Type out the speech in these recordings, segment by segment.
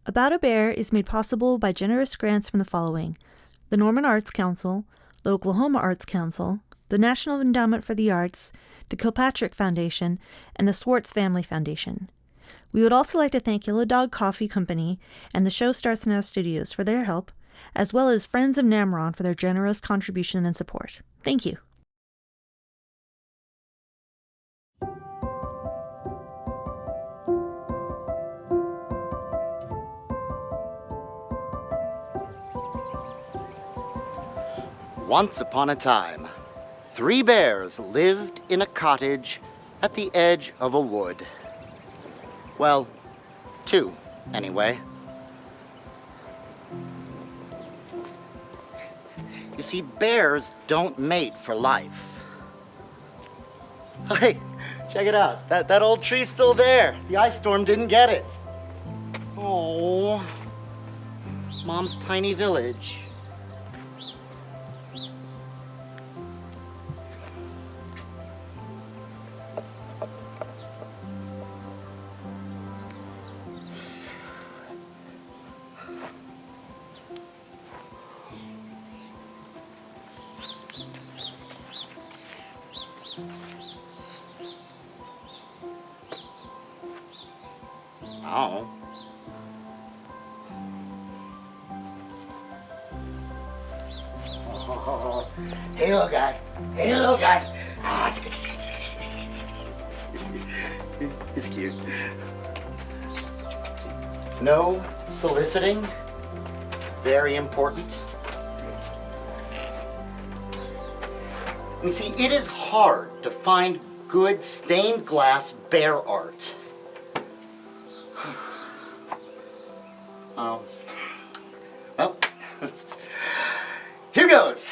About a Bear is made possible by generous grants from the following: the Norman Arts Council, the Oklahoma Arts Council, the National Endowment for the Arts, the Kilpatrick Foundation, and the Swartz Family Foundation. We would also like to thank Yellow Dog Coffee Company and the Show Starts Now Studios for their help, as well as Friends of Namron for their generous contribution and support. Thank you. Once upon a time, 3 bears lived in a cottage at the edge of a wood. Well, 2, anyway. You see, bears don't mate for life. Hey, check it out. That old tree's still there. The ice storm didn't get it. Oh, Mom's tiny village. Oh. Oh. Hey, little guy. Hey, little guy. Ah, it's cute. No soliciting. Very important. You see, it is hard to find good stained glass bear art. Well, here goes.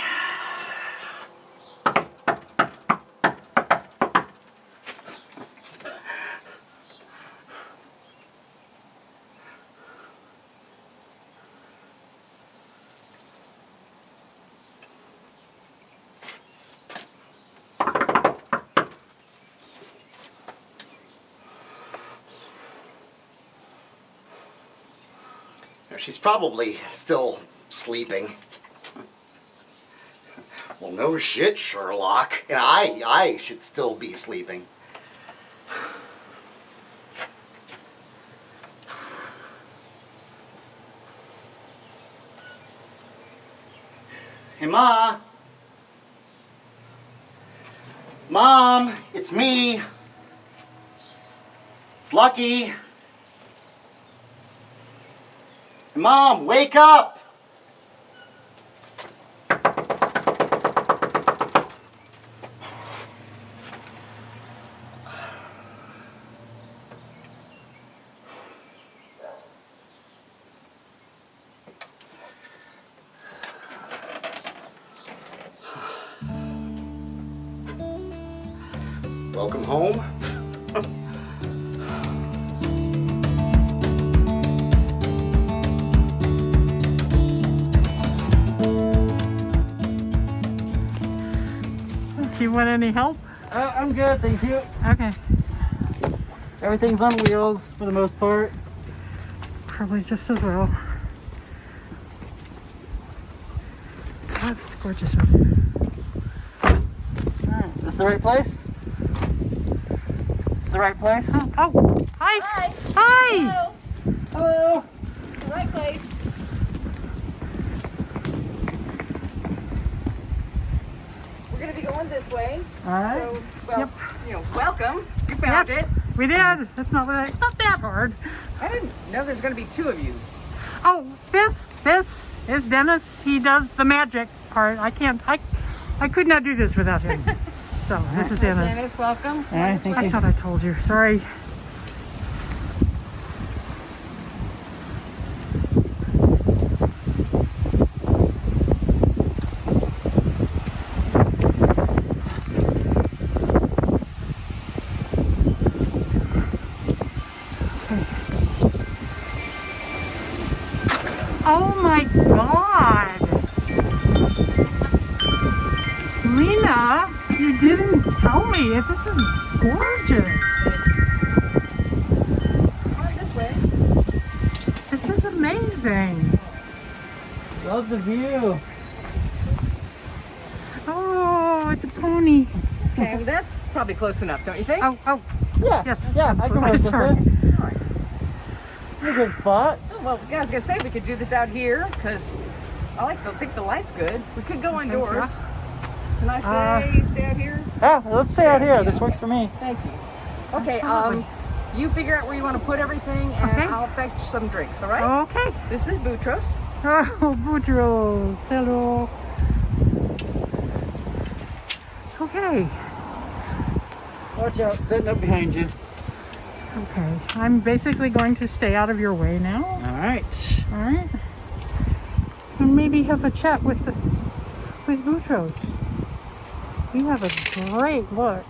She's probably still sleeping. Well, no shit, Sherlock. And I should still be sleeping. Hey, Ma. Mom, it's me. It's Lucky. Mom, wake up! Welcome home. You want any help? I'm good, thank you. Okay. Everything's on wheels for the most part. Probably just as well. God, it's gorgeous over here. Alright, is this the right place? It's the right place? Oh, hi! Hi! Hi! Hello! Hello! It's the right place. We're gonna be going this way. Alright. So, well, Yep. you know, welcome. You found Yes, it. we did. It's not that hard. I didn't know there's gonna be 2 of you. Oh, this is Dennis. He does the magic part. I could not do this without him. So this is Dennis. Dennis, welcome. Alright, thank I you. thought I told you. Sorry. Oh my God! Lena, you didn't tell me. This is gorgeous. This way. This is a amazing. Love the view. Oh, it's a pony. Okay, well, that's probably close enough, don't you think? Oh, Yeah, yes. yeah, I can work with Sorry. this. It's a good spot. Oh, well, I was gonna say we could do this out here because I think the light's good. We could go indoors. It's a nice day. Stay out here. Yeah, let's stay out here. This works for me. Thank you. Okay, Absolutely. you figure out where you want to put everything, and Okay. I'll fetch some drinks. All right? Okay. This is Boutros. Oh, Boutros. Hello. Okay. Watch out, setting up behind you. Okay. I'm basically going to stay out of your way now. All right. All right. And maybe have a chat with Boutros. You have a great look.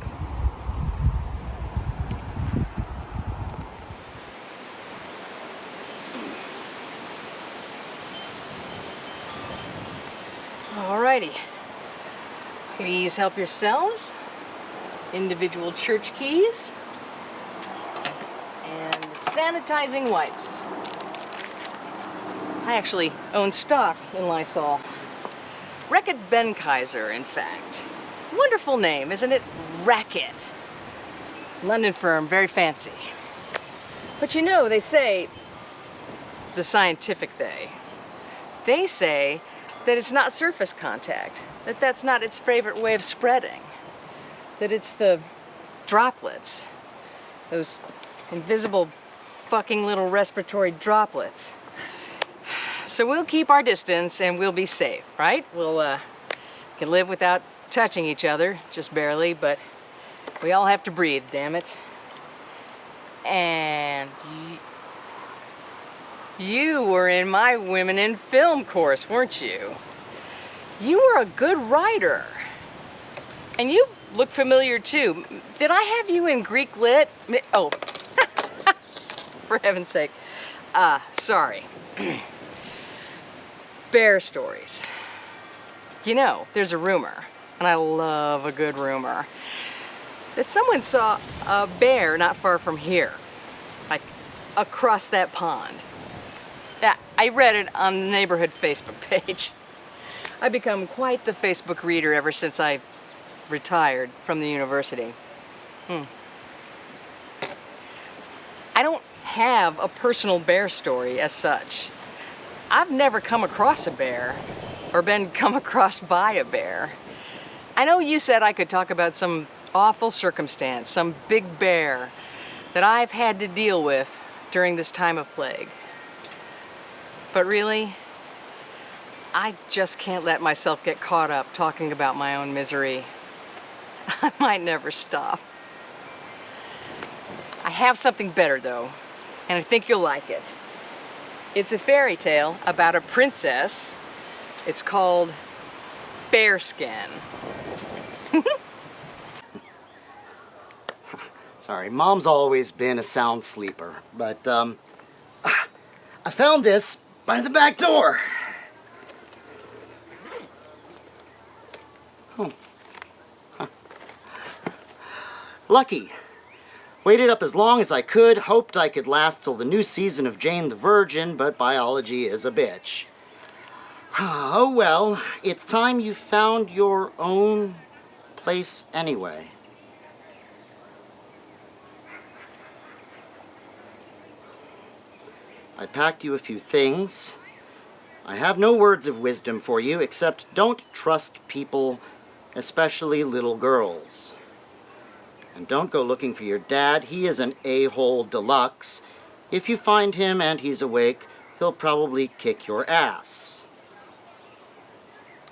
Alrighty. Please help yourselves. Individual church keys. And sanitizing wipes. I actually own stock in Lysol. Reckitt Benckiser, in fact. Wonderful name, isn't it? Racket. London firm, very fancy. But you know, they say, the scientific they say that it's not surface contact, that's not its favorite way of spreading, that it's the droplets, those invisible fucking little respiratory droplets. So we'll keep our distance and we'll be safe, right? We'll can live without touching each other, just barely, but we all have to breathe, damn it. And you were in my Women in Film course, weren't you? You were a good writer. And you look familiar too. Did I have you in Greek lit? Oh, for heaven's sake. Sorry. Bear stories. You know, there's a rumor, and I love a good rumor, that someone saw a bear not far from here, like across that pond. Yeah, I read it on the neighborhood Facebook page. I've become quite the Facebook reader ever since I retired from the university. I don't have a personal bear story as such. I've never come across a bear or been come across by a bear. I know you said I could talk about some awful circumstance, some big bear that I've had to deal with during this time of plague. But really, I just can't let myself get caught up talking about my own misery. I might never stop. I have something better though, and I think you'll like it. It's a fairy tale about a princess. It's called Bearskin. Sorry, Mom's always been a sound sleeper, but I found this by the back door. Oh. Huh. Lucky. Waited up as long as I could, hoped I could last till the new season of Jane the Virgin, but biology is a bitch. Oh well, it's time you found your own place anyway. I packed you a few things. I have no words of wisdom for you, except don't trust people, especially little girls. And don't go looking for your dad. He is an a-hole deluxe. If you find him and he's awake, he'll probably kick your ass.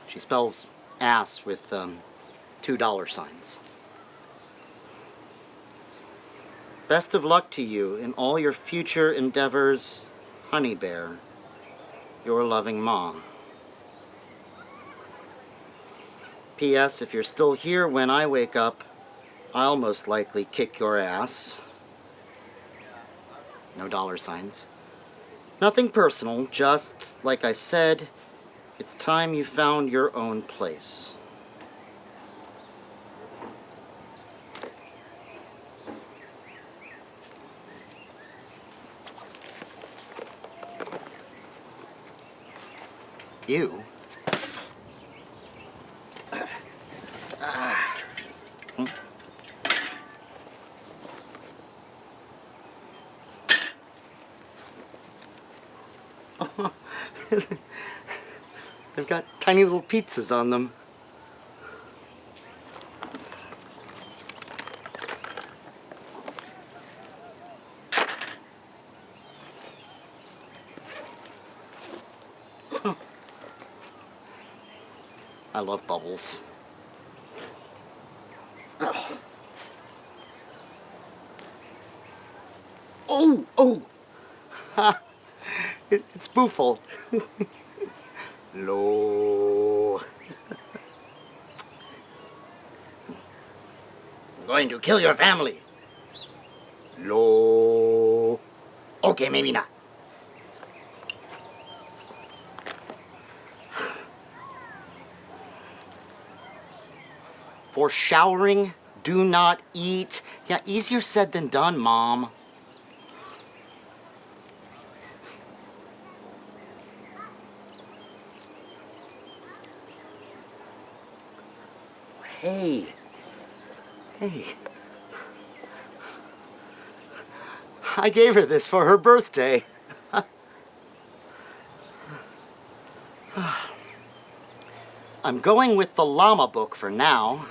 She spells ass with $2 signs. Best of luck to you in all your future endeavors, Honey Bear, your loving mom. P.S. If you're still here when I wake up, I'll most likely kick your ass. No dollar signs. Nothing personal, just like I said, it's time you found your own place. Ew. They've got tiny little pizzas on them. I love bubbles. Oh! Ha! It's Boofle. Lo. I'm going to kill your family. Lo. Okay, maybe not. For showering, do not eat. Yeah, easier said than done, Mom. Hey. I gave her this for her birthday. I'm going with the llama book for now.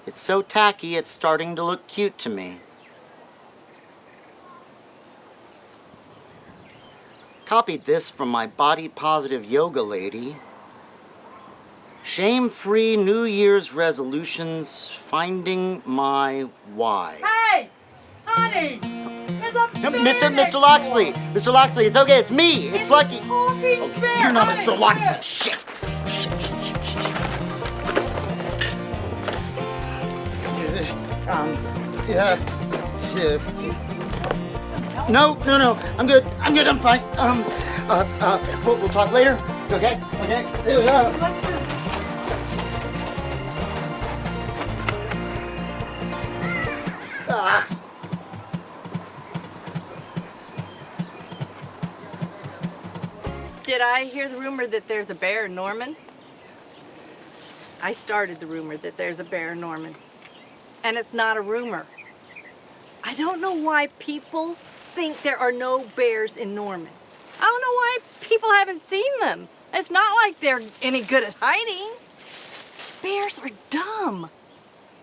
It's so tacky, it's starting to look cute to me. Copied this from my body-positive yoga lady. Shame-free New Year's resolutions, finding my why. Hey! Honey! Mr. Locksley! Mr. Locksley, it's okay, it's me! It's Lucky! Oh, you're not Mr. Locksley! Shit! No, I'm good, I'm fine. We'll talk later, okay? Did I hear the rumor that there's a bear in Norman? I started the rumor that there's a bear in Norman. And it's not a rumor. I don't know why people think there are no bears in Norman. I don't know why people haven't seen them. It's not like they're any good at hiding. Bears are dumb.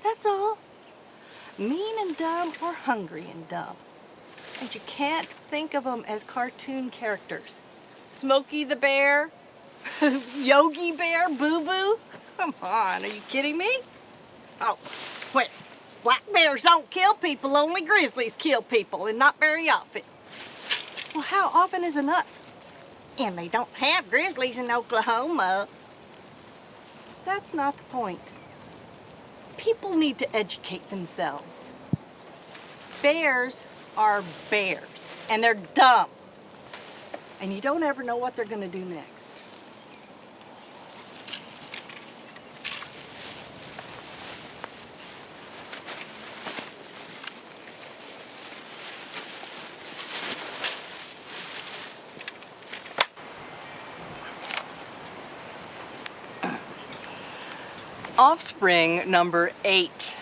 That's all. Mean and dumb or hungry and dumb. And you can't think of them as cartoon characters. Smokey the Bear, Yogi Bear, Boo Boo. Come on, are you kidding me? Oh, wait. Black bears don't kill people, only grizzlies kill people, and not very often. Well, how often is enough? And they don't have grizzlies in Oklahoma. That's not the point. People need to educate themselves. Bears are bears, and they're dumb. And you don't ever know what they're gonna do next. Offspring number 8.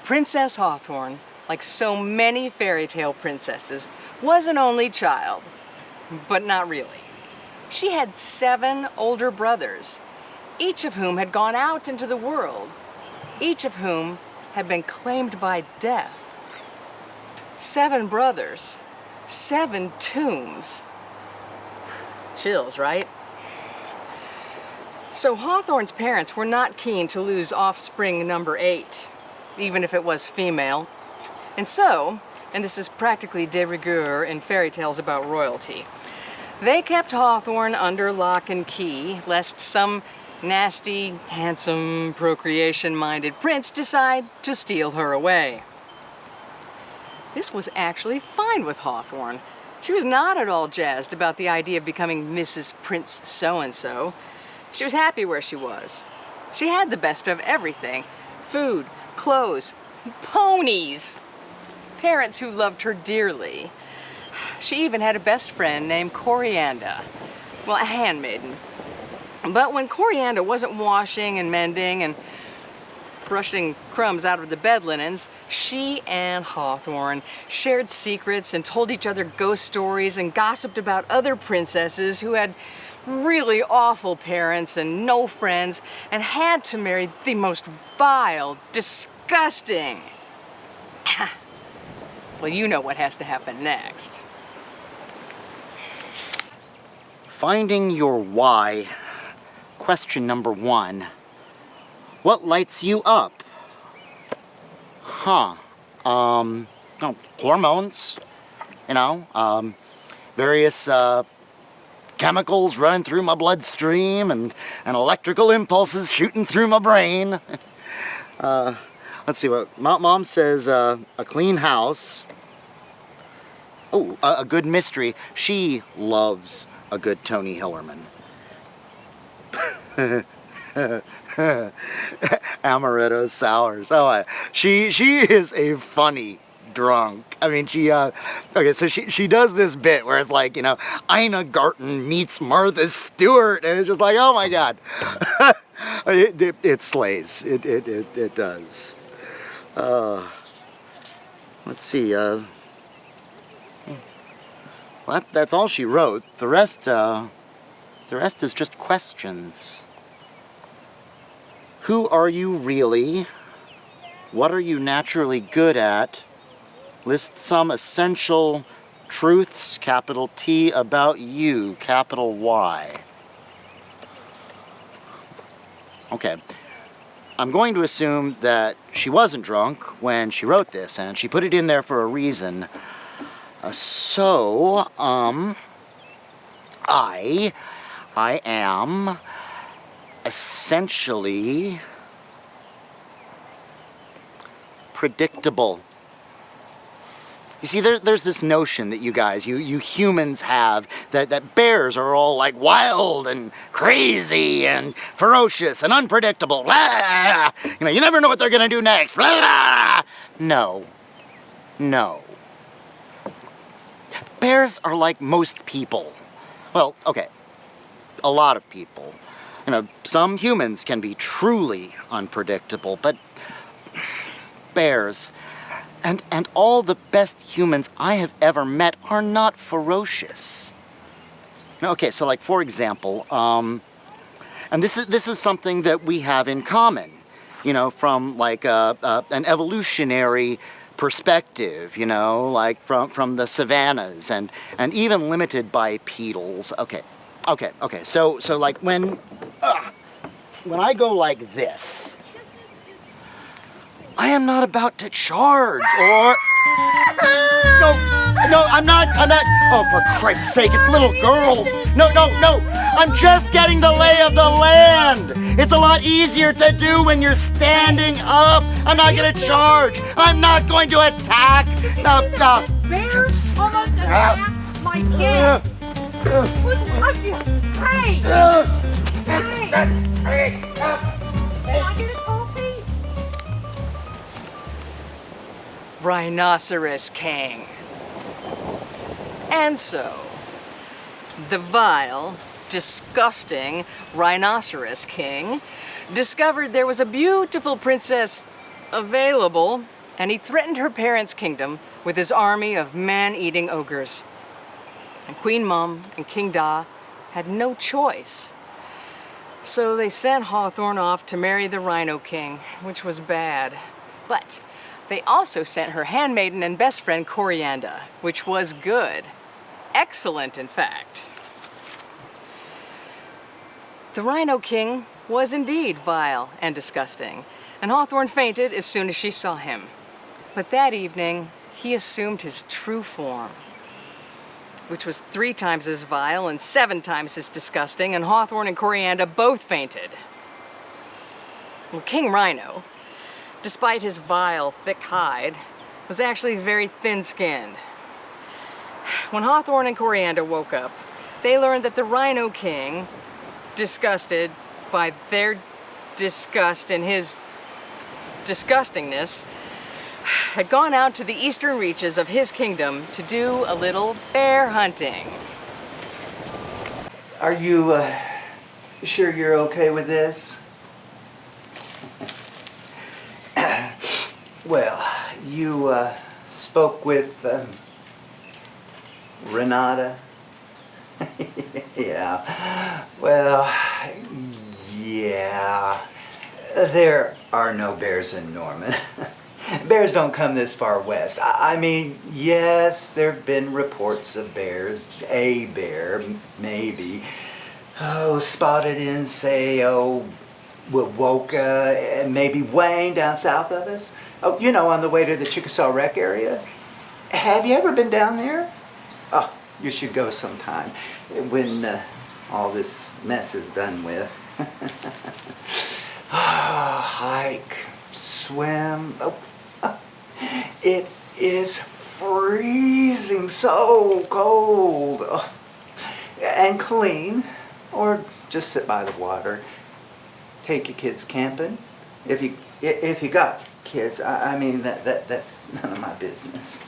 Princess Hawthorne, like so many fairy tale princesses, was an only child, but not really. She had 7 older brothers, each of whom had gone out into the world, each of whom had been claimed by death. 7 brothers, 7 tombs. Chills, right? So Hawthorne's parents were not keen to lose offspring number 8, even if it was female. And so, and this is practically de rigueur in fairy tales about royalty, they kept Hawthorne under lock and key, lest some nasty, handsome, procreation-minded prince decide to steal her away. This was actually fine with Hawthorne. She was not at all jazzed about the idea of becoming Mrs. Prince so-and-so. She was happy where she was. She had the best of everything: food, clothes, ponies, parents who loved her dearly. She even had a best friend named Corianda. Well, a handmaiden. But when Coriander wasn't washing and mending and brushing crumbs out of the bed linens, she and Hawthorne shared secrets and told each other ghost stories and gossiped about other princesses who had really awful parents and no friends and had to marry the most vile, disgusting. Well, you know what has to happen next. Finding your why. Question number 1. What lights you up? Oh, hormones, various chemicals running through my bloodstream and electrical impulses shooting through my brain. Let's see what Mom says. A clean house. Oh, a good mystery. She loves a good Tony Hillerman. Amaretto sours. Oh, she is a funny drunk. I mean, okay, so she does this bit where it's like, Ina Garten meets Martha Stewart, and it's just like, oh my God. It slays. It does. Let's see. Well, that's all she wrote. The rest is just questions. Who are you really? What are you naturally good at? List some essential truths, capital T, about you, capital Y. Okay. I'm going to assume that she wasn't drunk when she wrote this, and she put it in there for a reason. I am essentially predictable. You see, there's this notion that you guys, you humans have, that bears are all like wild and crazy and ferocious and unpredictable. Blah! You never know what they're gonna do next. Blah! No. Bears are like most people. Well, okay, a lot of people. Some humans can be truly unpredictable, but bears, and all the best humans I have ever met are not ferocious. Okay, so like for example, and this is something that we have in common, from like an evolutionary perspective, like from the savannas and even limited bipedals. Okay. So like when I go like this, I am not about to charge or no, I'm not. Oh, for Christ's sake, it's little girls. No. I'm just getting the lay of the land. It's a lot easier to do when you're standing up. I'm not gonna charge. I'm not going to attack. Bears almost attacked my kid. Hey! Hey! Can I get a coffee? Rhinoceros King. And so, the vile, disgusting Rhinoceros King discovered there was a beautiful princess available, and he threatened her parents' kingdom with his army of man-eating ogres. And Queen Mum and King Da had no choice. So they sent Hawthorne off to marry the Rhino King, which was bad. But they also sent her handmaiden and best friend Coriander, which was good. Excellent, in fact. The Rhino King was indeed vile and disgusting, and Hawthorne fainted as soon as she saw him. But that evening, he assumed his true form, which was 3 times as vile and 7 times as disgusting, and Hawthorne and Coriander both fainted. Well, King Rhino, despite his vile, thick hide, was actually very thin-skinned. When Hawthorne and Coriander woke up, they learned that the Rhino King, disgusted by their disgust and his disgustingness, had gone out to the eastern reaches of his kingdom to do a little bear hunting. Are you sure you're okay with this? Well, you spoke with Renata? Yeah. Well, yeah. There are no bears in Norman. Bears don't come this far west. I mean, yes, there have been reports of bears. A bear, maybe. Oh, spotted in, say, Woka, maybe Wayne down south of us. Oh, you know, on the way to the Chickasaw Wreck area. Have you ever been down there? Oh, you should go sometime when all this mess is done with. Hike, swim. Oh, it is freezing, so cold. Oh, and clean, or just sit by the water. Take your kids camping, if you got kids. I mean that's none of my business.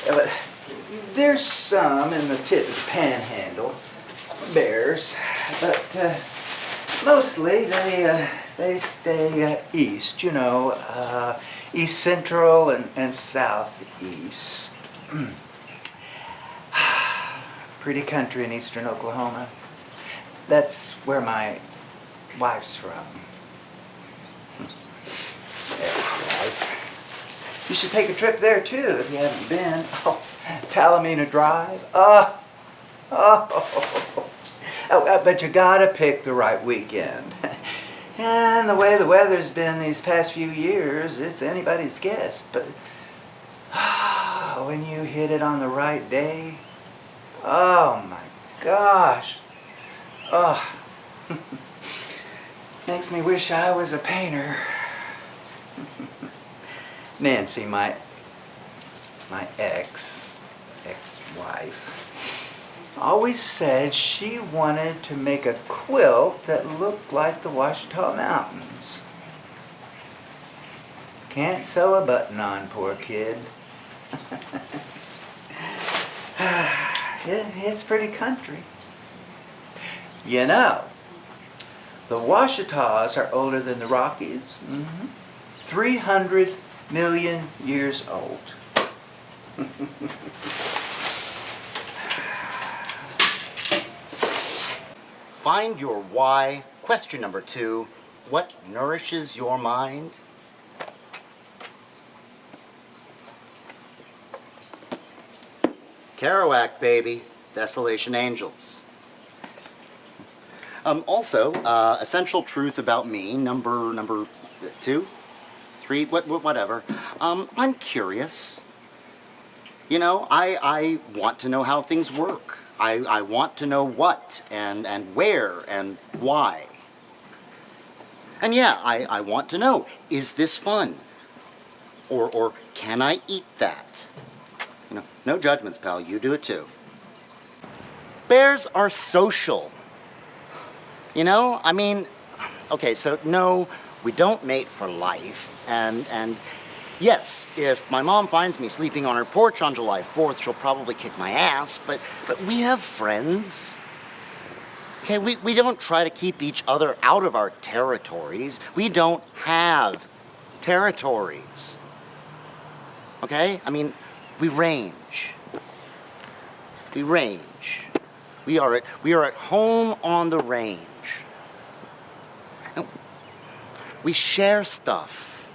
But there's some in the tip of the panhandle, bears, but mostly they stay east. You know, east central and southeast. Pretty country in eastern Oklahoma. That's where my wife's from. Ex-wife. You should take a trip there too if you haven't been. Oh, Talamina Drive. But you gotta pick the right weekend. And the way the weather's been these past few years, it's anybody's guess. But when you hit it on the right day, oh my gosh. Oh. Makes me wish I was a painter. Nancy, my ex-wife, always said she wanted to make a quilt that looked like the Ouachita Mountains. Can't sew a button on, poor kid. It's pretty country. You know, the Ouachitas are older than the Rockies. 300 million years old. Find your why. Question number 2. What nourishes your mind? Kerouac, baby. Desolation Angels. Also, essential truth about me, number 2, 3, whatever. I'm curious. You know, I want to know how things work. I want to know what and where and why. And yeah, I want to know, is this fun? Or can I eat that? You know, no judgments, pal. You do it too. Bears are social. You know, I mean, okay, so no, we don't mate for life. And yes, if my mom finds me sleeping on her porch on July 4th, she'll probably kick my ass, but we have friends. Okay, we don't try to keep each other out of our territories. We don't have territories. Okay? I mean, we range. We range. We are at home on the range. And we share stuff.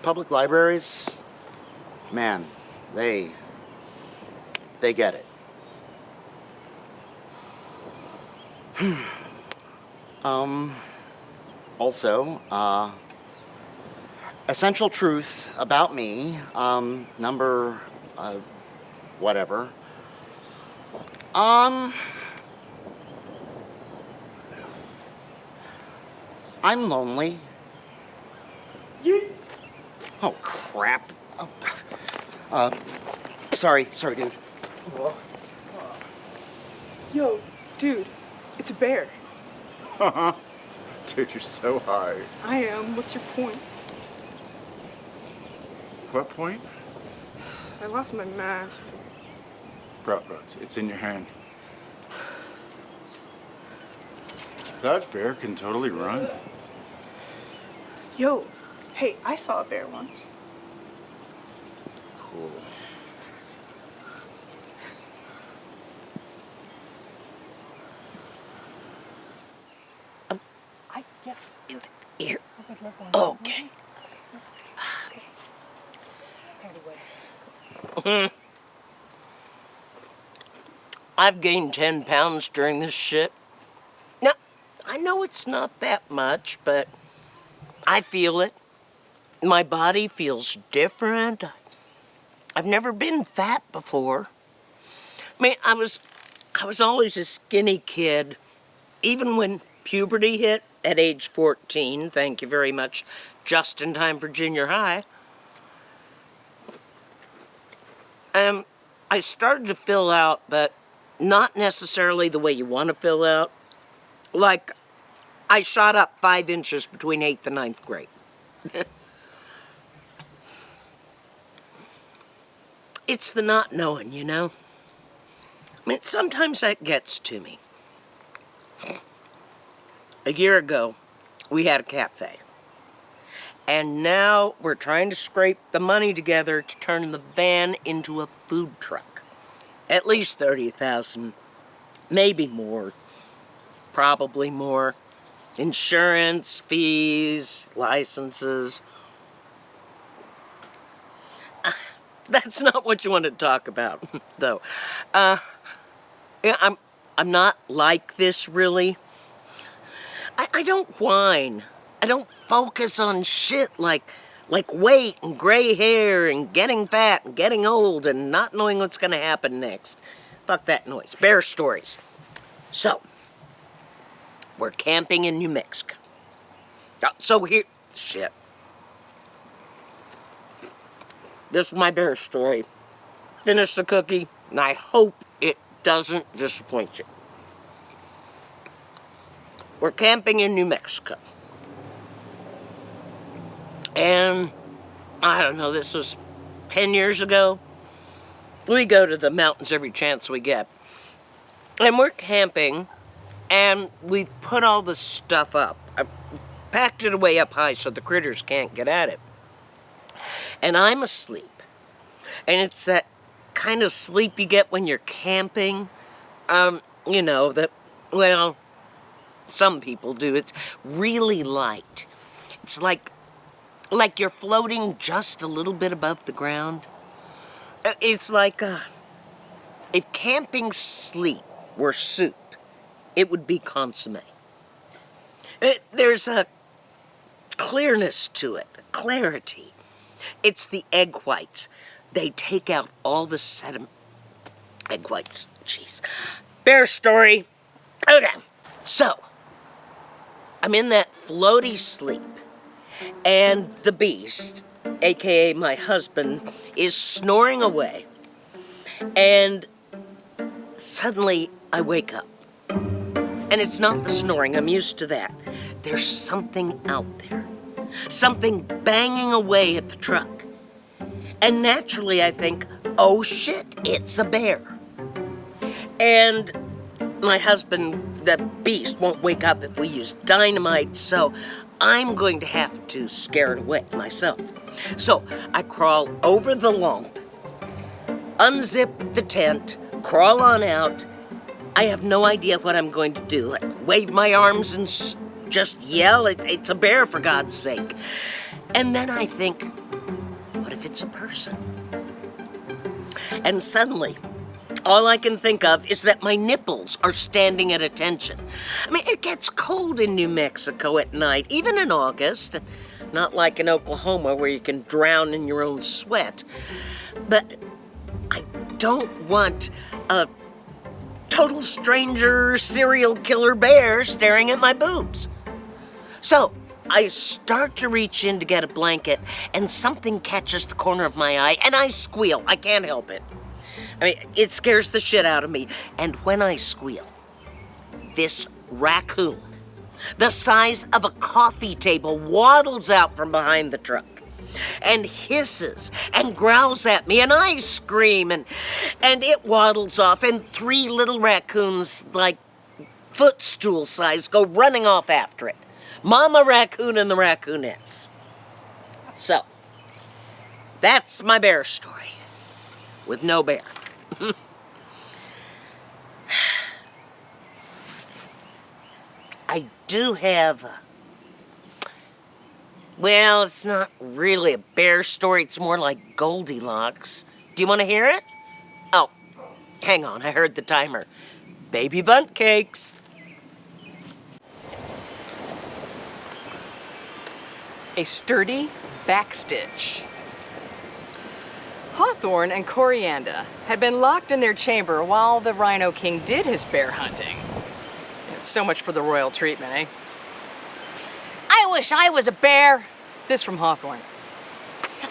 Public libraries, man, they get it. Also, essential truth about me, number, whatever. I'm lonely. Yeet. Oh, crap. Oh. Sorry, dude. Yo, dude, it's a bear. Dude, you're so high. I am. What's your point? What point? I lost my mask. Bro, it's in your hand. That bear can totally run. Yo, hey, I saw a bear once. Cool. Here. Okay. I've gained 10 pounds during this shit. Now, I know it's not that much, but I feel it. My body feels different. I've never been fat before. I mean, I was always a skinny kid, even when puberty hit at age 14, thank you very much, just in time for junior high. I started to fill out, but not necessarily the way you want to fill out. Like, I shot up 5 inches between 8th and 9th grade. It's the not knowing, you know? I mean, sometimes that gets to me. A year ago, we had a cafe. And now we're trying to scrape the money together to turn the van into a food truck. At least $30,000, maybe more, probably more. Insurance, fees, licenses. That's not what you want to talk about, though. Yeah, I'm not like this, really. I don't whine. I don't focus on shit like weight and gray hair and getting fat and getting old and not knowing what's gonna happen next. Fuck that noise. Bear stories. So, we're camping in New Mexico. So here, shit. This is my bear story. Finish the cookie, and I hope it doesn't disappoint you. We're camping in New Mexico. And, I don't know, this was 10 years ago. We go to the mountains every chance we get. And we're camping, and we put all the stuff up. I packed it away up high so the critters can't get at it. And I'm asleep. And it's that kind of sleep you get when you're camping. You know, that, well, some people do. It's really light. It's like you're floating just a little bit above the ground. It's like, if camping sleep were soup, it would be consommé. There's a clearness to it, a clarity. It's the egg whites. They take out all the sediment. Egg whites, jeez. Bear story. Okay, so, I'm in that floaty sleep, and the beast, aka my husband, is snoring away, and suddenly I wake up. And it's not the snoring, I'm used to that. There's something out there. Something banging away at the truck. And naturally I think, oh shit, it's a bear. And my husband, the beast, won't wake up if we use dynamite, so I'm going to have to scare it away myself. So I crawl over the lump, unzip the tent, crawl on out. I have no idea what I'm going to do. Like, wave my arms and just yell, it's a bear, for God's sake. And then I think, what if it's a person? And suddenly, all I can think of is that my nipples are standing at attention. I mean, it gets cold in New Mexico at night, even in August. Not like in Oklahoma where you can drown in your own sweat. But I don't want a total stranger serial killer bear staring at my boobs. So I start to reach in to get a blanket, and something catches the corner of my eye, and I squeal. I can't help it. I mean, it scares the shit out of me. And when I squeal, this raccoon, the size of a coffee table, waddles out from behind the truck. and hisses and growls at me, and I scream, and it waddles off, and 3 little raccoons, like footstool size, go running off after it. Mama Raccoon and the Raccoonets. So, that's my bear story, with no bear. I do have well, it's not really a bear story, it's more like Goldilocks. Do you want to hear it? Oh, hang on, I heard the timer. Baby bunt cakes. A sturdy backstitch. Hawthorne and Corianda had been locked in their chamber while the Rhino King did his bear hunting. So much for the royal treatment, eh? I wish I was a bear. This from Hawthorne.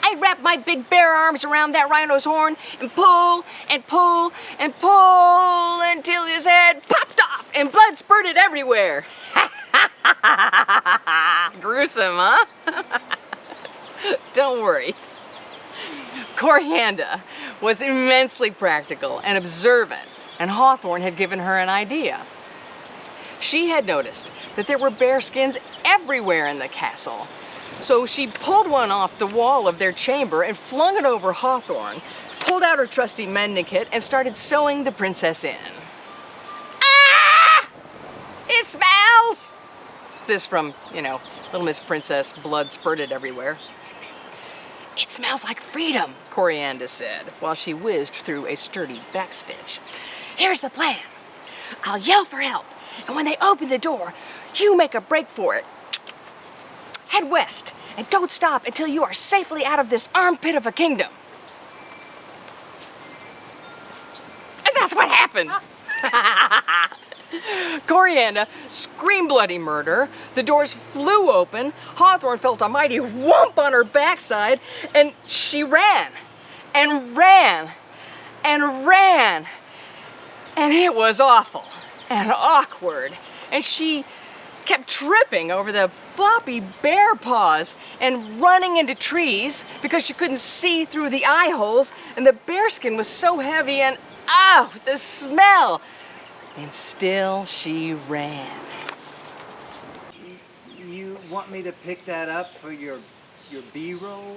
I'd wrap my big bear arms around that rhino's horn and pull and pull and pull until his head popped off and blood spurted everywhere. Gruesome, huh? Don't worry. Corianda was immensely practical and observant, and Hawthorne had given her an idea. She had noticed that there were bear skins everywhere in the castle, so she pulled one off the wall of their chamber and flung it over Hawthorne, pulled out her trusty mending kit, and started sewing the princess in. Ah! It smells! This from, Little Miss Princess, blood spurted everywhere. It smells like freedom, Corianda said, while she whizzed through a sturdy backstitch. Here's the plan. I'll yell for help, and when they open the door, you make a break for it. Head west, and don't stop until you are safely out of this armpit of a kingdom. And that's what happened. Corianda screamed bloody murder, the doors flew open, Hawthorne felt a mighty whomp on her backside, and she ran, and ran, and ran, and it was awful and awkward, and she kept tripping over the floppy bear paws and running into trees because she couldn't see through the eye holes, and the bearskin was so heavy, and the smell. And still she ran. You want me to pick that up for your B-roll?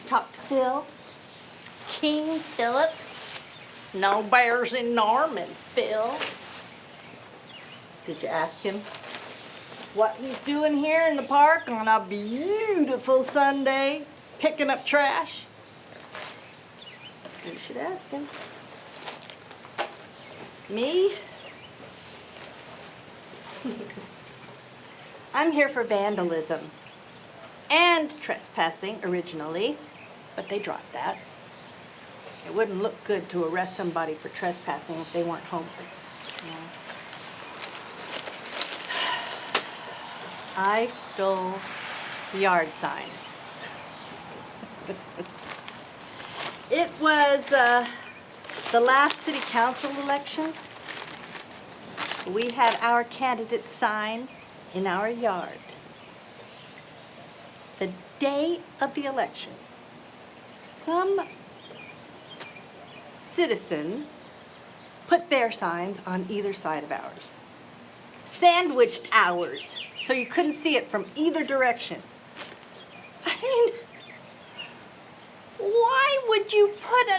Talk to Phil. King Philip. No bears in Norman, Phil. Did you ask him what he's doing here in the park on a beautiful Sunday, picking up trash? You should ask him. Me? I'm here for vandalism and trespassing originally, but they dropped that. It wouldn't look good to arrest somebody for trespassing if they weren't homeless. I stole yard signs. It was the last city council election. We had our candidate's sign in our yard. The day of the election, some citizen put their signs on either side of ours. Sandwiched ours, so you couldn't see it from either direction. I mean, why would you put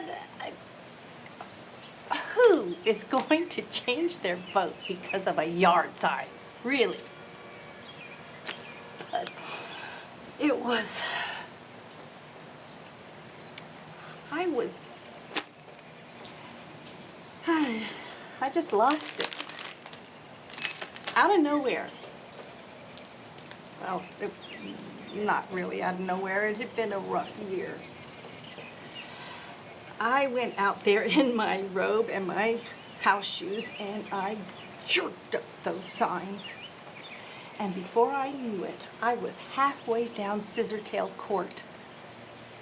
who is going to change their vote because of a yard sign? Really? But it was, I just lost it. Out of nowhere. Well, not really out of nowhere. It had been a rough year. I went out there in my robe and my house shoes, and I jerked up those signs. And before I knew it, I was halfway down Scissortail Court,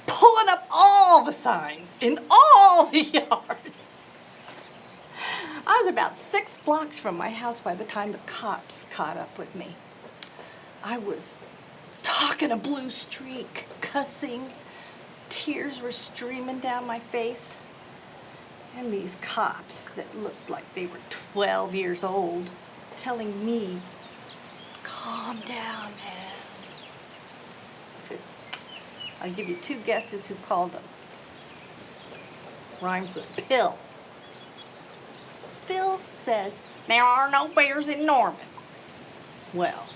pulling up all the signs in all the yards. I was about 6 blocks from my house by the time the cops caught up with me. I was talking a blue streak, cussing. Tears were streaming down my face. And these cops that looked like they were 12 years old telling me, calm down, man. I'll give you 2 guesses who called them. Rhymes with pill. Phil says, there are no bears in Norman. Well,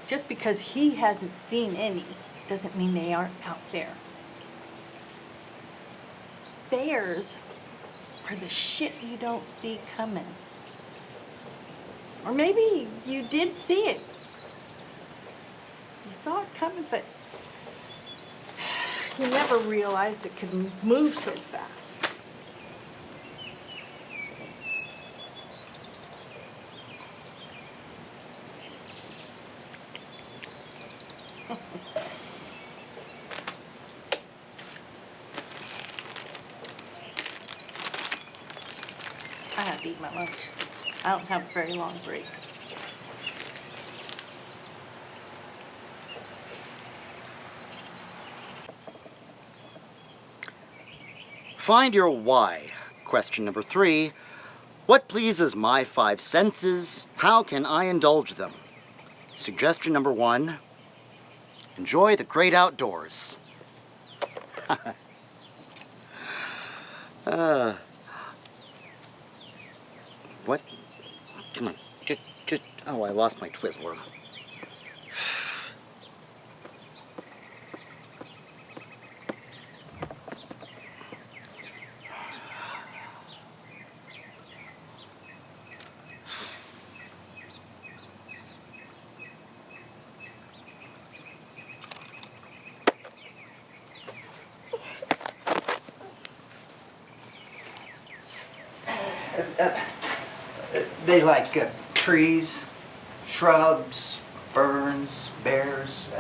just because he hasn't seen any doesn't mean they aren't out there. Bears are the shit you don't see coming. Or maybe you did see it. You saw it coming, but you never realized it could move so fast. I have to eat my lunch. I don't have a very long break. Find your why. Question number 3. What pleases my 5 senses? How can I indulge them? Suggestion number 1. Enjoy the great outdoors. What? Come on. Just, oh, I lost my Twizzler. They like trees, shrubs, ferns, bears.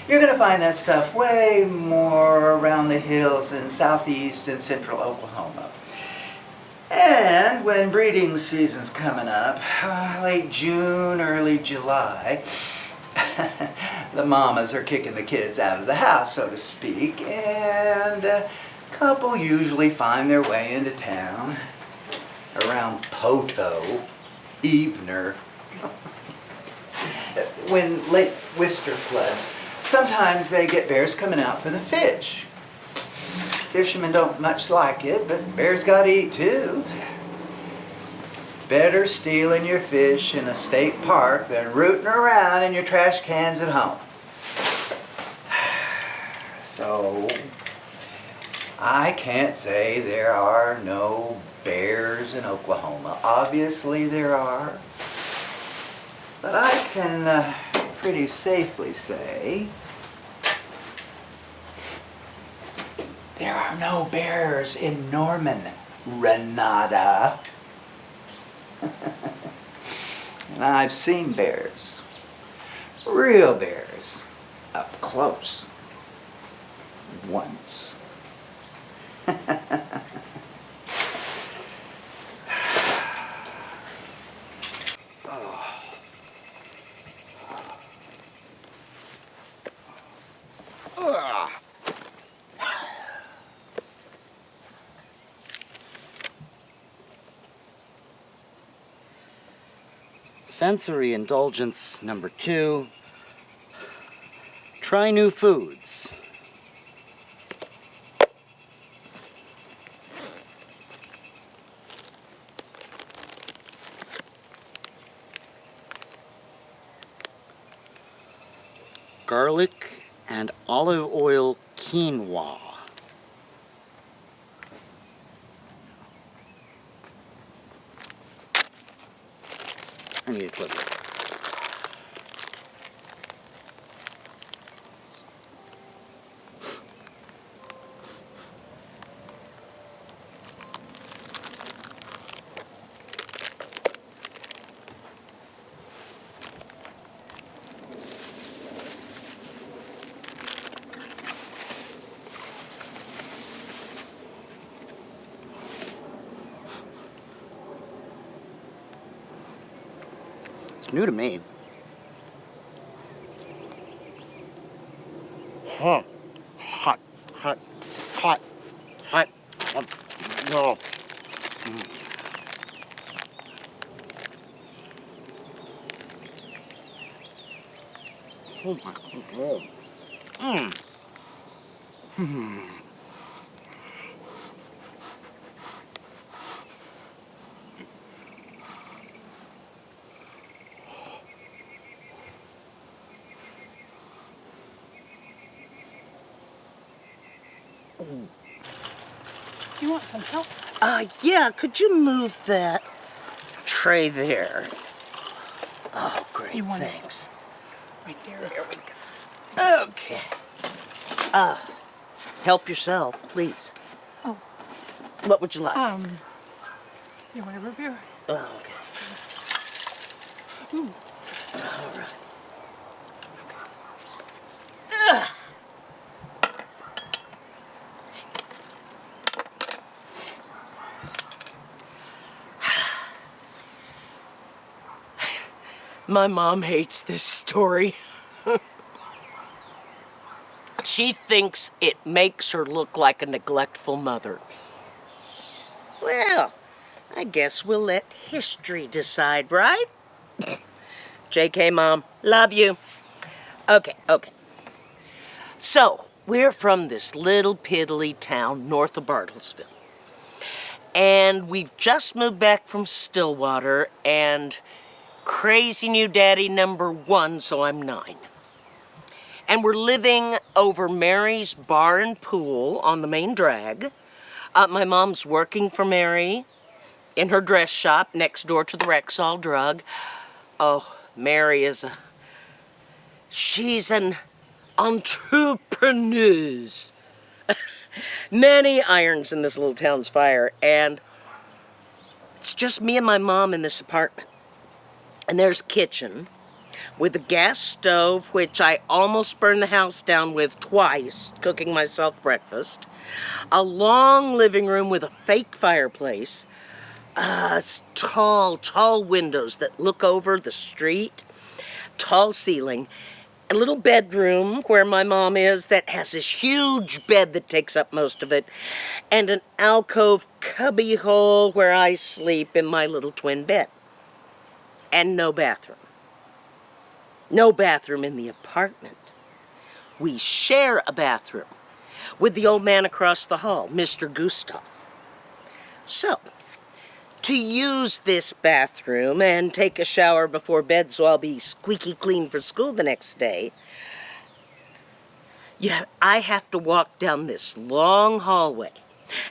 You're going to find that stuff way more around the hills in southeast and central Oklahoma. And when breeding season's coming up, late June, early July, the mamas are kicking the kids out of the house, so to speak, and a couple usually find their way into town around Poto, Evener. When late Wister floods, sometimes they get bears coming out for the fish. Fishermen don't much like it, but bears gotta eat too. Better stealing your fish in a state park than rooting around in your trash cans at home. So, I can't say there are no bears in Oklahoma. Obviously there are. But I can pretty safely say there are no bears in Norman, Renata. And I've seen bears, real bears, up close, once. Sensory indulgence number 2. Try new foods. Garlic and olive oil quinoa. I need a Twizzler. It's new to me. Hot, hot, hot, hot, hot. Oh. Oh my God. You want some help? Yeah, could you move that tray there? Oh, great, You want it? thanks. Right there. There we go. Okay. Help yourself, please. Oh. What would you like? You want a root beer? Oh, okay. Ooh. All right. My mom hates this story. She thinks it makes her look like a neglectful mother. Well, I guess we'll let history decide, right? JK, Mom. Love you. Okay. So, we're from this little piddly town north of Bartlesville. And we've just moved back from Stillwater, and crazy new daddy #1, so I'm 9. And we're living over Mary's bar and pool on the main drag. My mom's working for Mary in her dress shop next door to the Rexall Drug. Oh, Mary she's an entrepreneur. Many irons in this little town's fire, and it's just me and my mom in this apartment. And there's a kitchen with a gas stove, which I almost burned the house down with twice, cooking myself breakfast. A long living room with a fake fireplace. Tall windows that look over the street. Tall ceiling. A little bedroom where my mom is that has this huge bed that takes up most of it. And an alcove cubby hole where I sleep in my little twin bed. And no bathroom. No bathroom in the apartment. We share a bathroom with the old man across the hall, Mr. Gustav. So, to use this bathroom and take a shower before bed so I'll be squeaky clean for school the next day, I have to walk down this long hallway,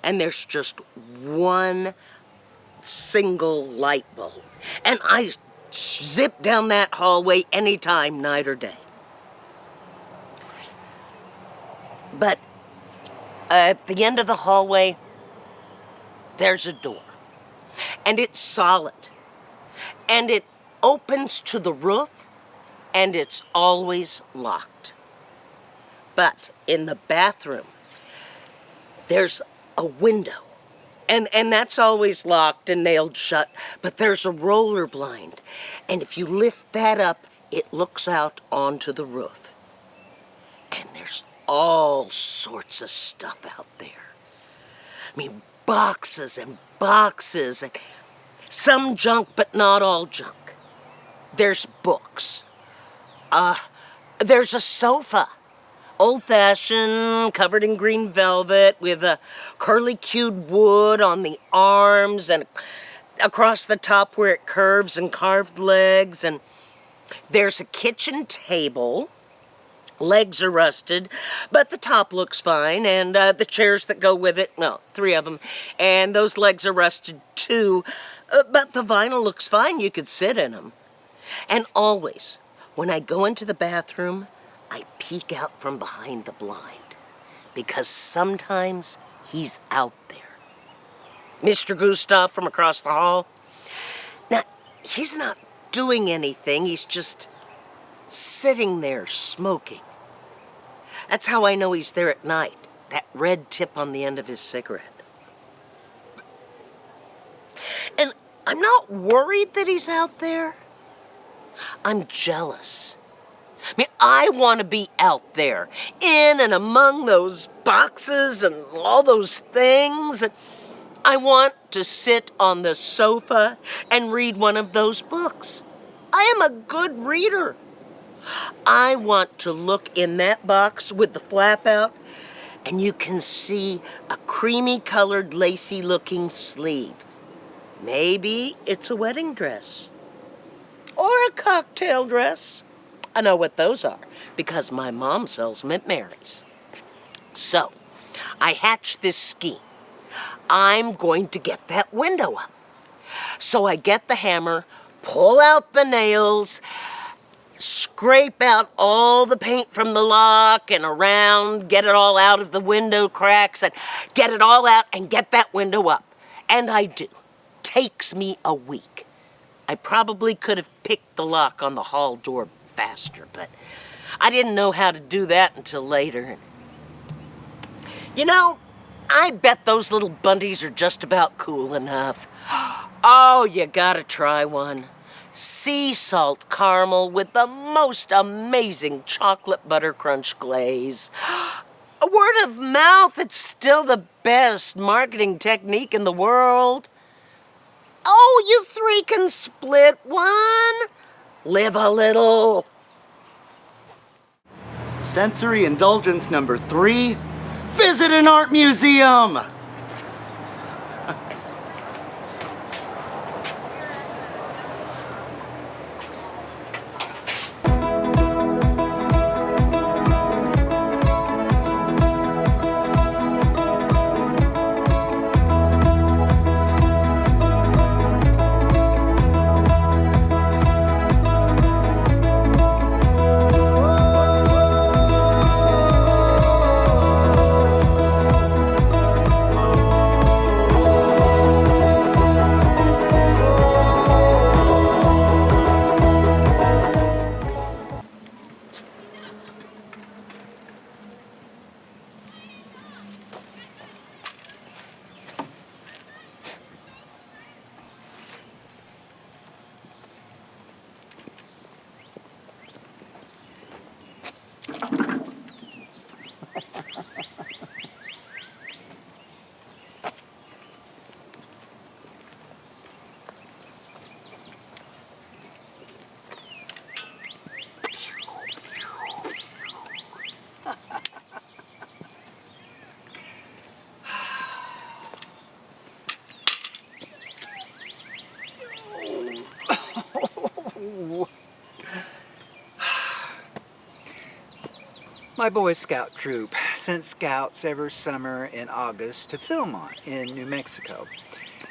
and there's just one single light bulb. And I zip down that hallway anytime, night or day. But at the end of the hallway, there's a door. And it's solid. And it opens to the roof, and it's always locked. But in the bathroom, there's a window. And that's always locked and nailed shut, but there's a roller blind. And if you lift that up, it looks out onto the roof. And there's all sorts of stuff out there. I mean, boxes and boxes, and some junk, but not all junk. There's books. There's a sofa. Old-fashioned, covered in green velvet, with a curly-cued wood on the arms and across the top where it curves and carved legs. And there's a kitchen table. Legs are rusted, but the top looks fine, and the chairs that go with it, well, 3 of them, and those legs are rusted too, but the vinyl looks fine. You could sit in them. And always, when I go into the bathroom, I peek out from behind the blind, because sometimes he's out there. Mr. Gustav from across the hall. Now, he's not doing anything. He's just sitting there smoking. That's how I know he's there at night, that red tip on the end of his cigarette. And I'm not worried that he's out there, I'm jealous. I mean, I want to be out there, in and among those boxes and all those things. I want to sit on the sofa and read one of those books. I am a good reader. I want to look in that box with the flap out, and you can see a creamy-colored, lacy-looking sleeve. Maybe it's a wedding dress. Or a cocktail dress. I know what those are, because my mom sells them at Mary's. So, I hatched this scheme. I'm going to get that window up. So I get the hammer, pull out the nails, scrape out all the paint from the lock and around, get it all out of the window cracks, and get it all out and get that window up. And I do. Takes me a week. I probably could have picked the lock on the hall door faster, but I didn't know how to do that until later. You know, I bet those little bunties are just about cool enough. Oh, you gotta try one. Sea salt caramel with the most amazing chocolate butter crunch glaze. A word of mouth, it's still the best marketing technique in the world. Oh, you three can split one. Live a little. Sensory indulgence number 3, visit an art museum! My Boy Scout troop sent scouts every summer in August to Philmont in New Mexico.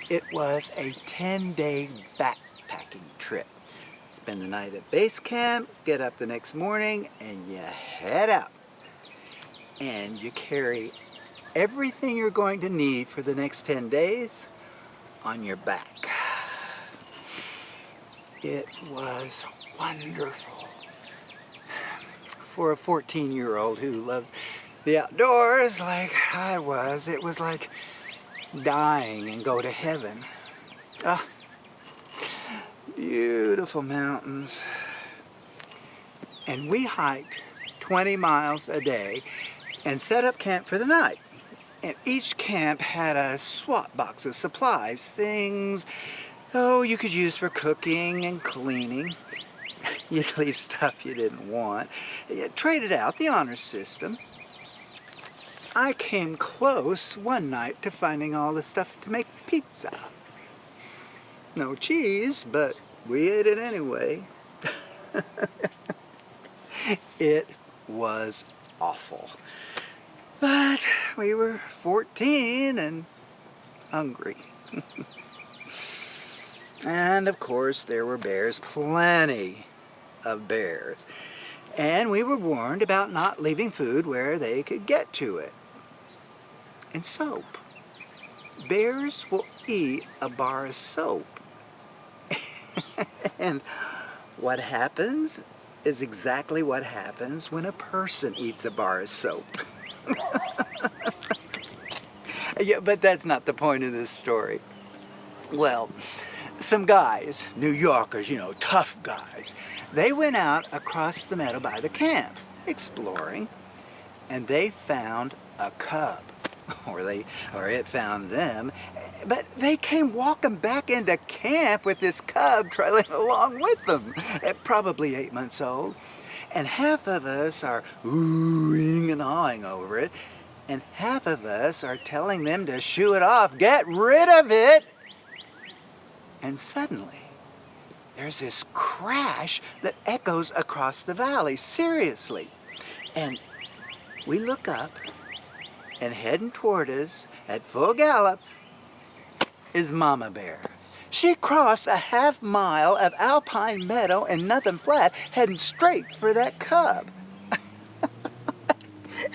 It was a 10-day backpacking trip. Spend the night at base camp, get up the next morning, and you head out. And you carry everything you're going to need for the next 10 days on your back. It was wonderful. For a 14-year-old who loved the outdoors like I was, it was like dying and go to heaven. Ah, beautiful mountains. And we hiked 20 miles a day and set up camp for the night. And each camp had a swap box of supplies, things, you could use for cooking and cleaning. You'd leave stuff you didn't want. You traded out the honor system. I came close one night to finding all the stuff to make pizza. No cheese, but we ate it anyway. It was awful. But we were 14 and hungry. And of course there were bears, plenty of bears. And we were warned about not leaving food where they could get to it. And soap. Bears will eat a bar of soap. And what happens is exactly what happens when a person eats a bar of soap. Yeah, but that's not the point of this story. Well, some guys, New Yorkers, tough guys, They went out across the meadow by the camp, exploring, and they found a cub. Or it found them. But they came walking back into camp with this cub trailing along with them, probably 8 months old. And half of us are oohing and awing over it, and half of us are telling them to shoo it off, get rid of it. And suddenly, there's this crash that echoes across the valley, seriously. And we look up, and heading toward us at full gallop is Mama Bear. She crossed a half-mile of alpine meadow and nothing flat, heading straight for that cub.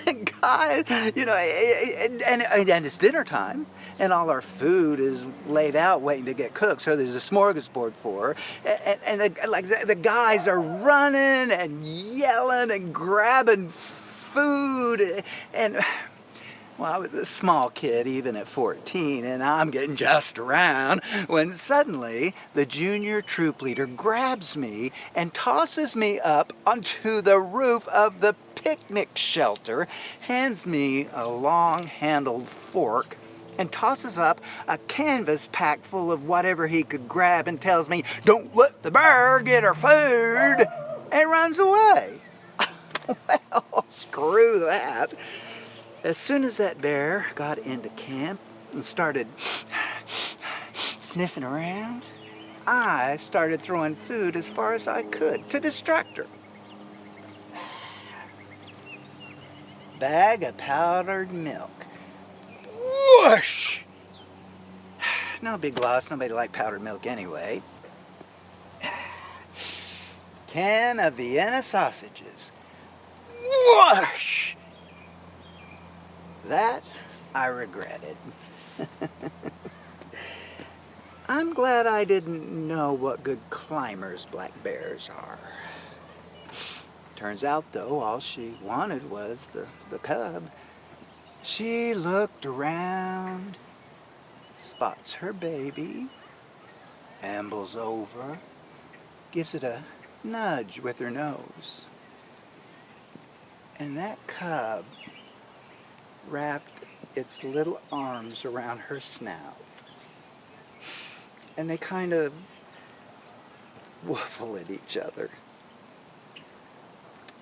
And guys, you know, and it's dinner time, and all our food is laid out waiting to get cooked, so there's a smorgasbord for her. And the guys are running and yelling and grabbing food, and well, I was a small kid even at 14, and I'm getting just around when suddenly the junior troop leader grabs me and tosses me up onto the roof of the picnic shelter, hands me a long-handled fork, and tosses up a canvas pack full of whatever he could grab and tells me, "Don't let the bear get her food," and runs away. Well, screw that. As soon as that bear got into camp and started sniffing around, I started throwing food as far as I could to distract her. Bag of powdered milk. Whoosh! No big loss, nobody liked powdered milk anyway. Can of Vienna sausages. Whoosh! That I regretted. I'm glad I didn't know what good climbers black bears are. Turns out, though, all she wanted was the cub. She looked around, spots her baby, ambles over, gives it a nudge with her nose. And that cub wrapped its little arms around her snout. And they kind of waffle at each other.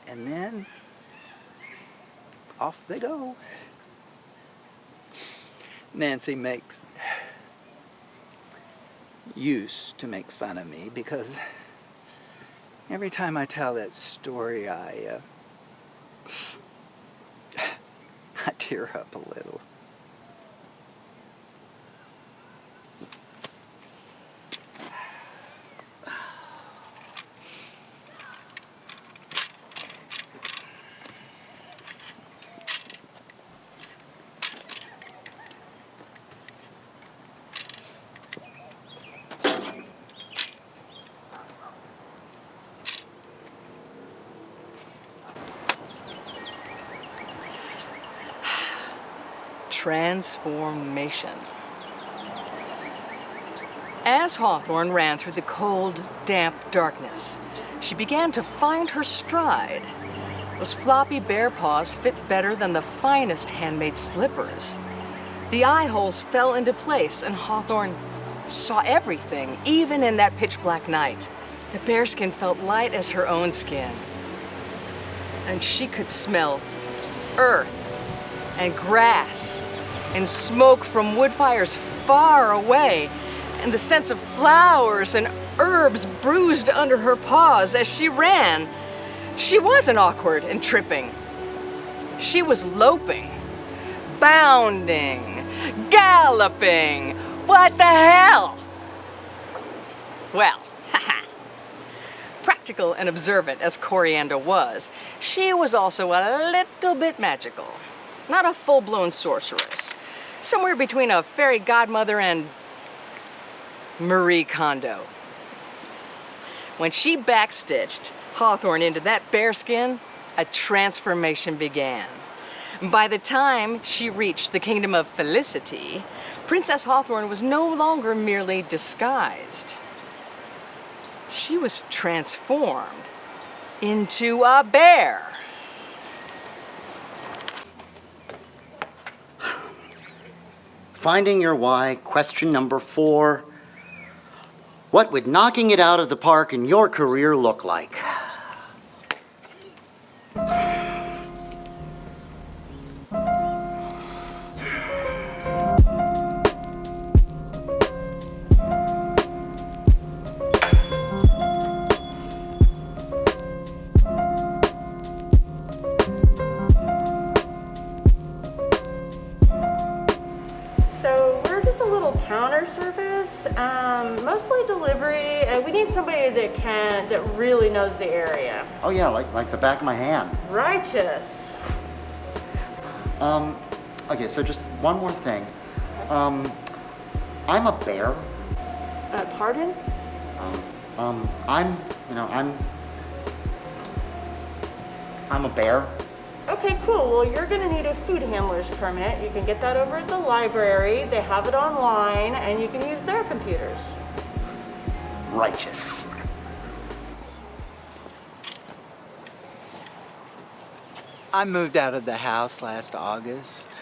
And then off they go. Nancy used to make fun of me because every time I tell that story, I tear up a little. Transformation. As Hawthorne ran through the cold, damp darkness, she began to find her stride. Those floppy bear paws fit better than the finest handmade slippers. The eye holes fell into place, and Hawthorne saw everything, even in that pitch-black night. The bearskin felt light as her own skin, and she could smell earth and grass and smoke from wood fires far away, and the scents of flowers and herbs bruised under her paws as she ran. She wasn't awkward and tripping. She was loping, bounding, galloping. What the hell? Well, practical and observant as Coriander was, she was also a little bit magical. Not a full-blown sorceress. Somewhere between a fairy godmother and Marie Kondo. When she backstitched Hawthorne into that bearskin, a transformation began. By the time she reached the kingdom of Felicity, Princess Hawthorne was no longer merely disguised. She was transformed. into a bear. Finding your why, question number 4. What would knocking it out of the park in your career look like? So we're just a little counter service, mostly delivery. We need somebody that really knows the area. Oh yeah, like the back of my hand. Righteous. Okay, so just one more thing. I'm a bear. Pardon? I'm a bear. Okay, cool. Well, you're gonna need a food handler's permit. You can get that over at the library. They have it online, and you can use their computers. Righteous. I moved out of the house last August.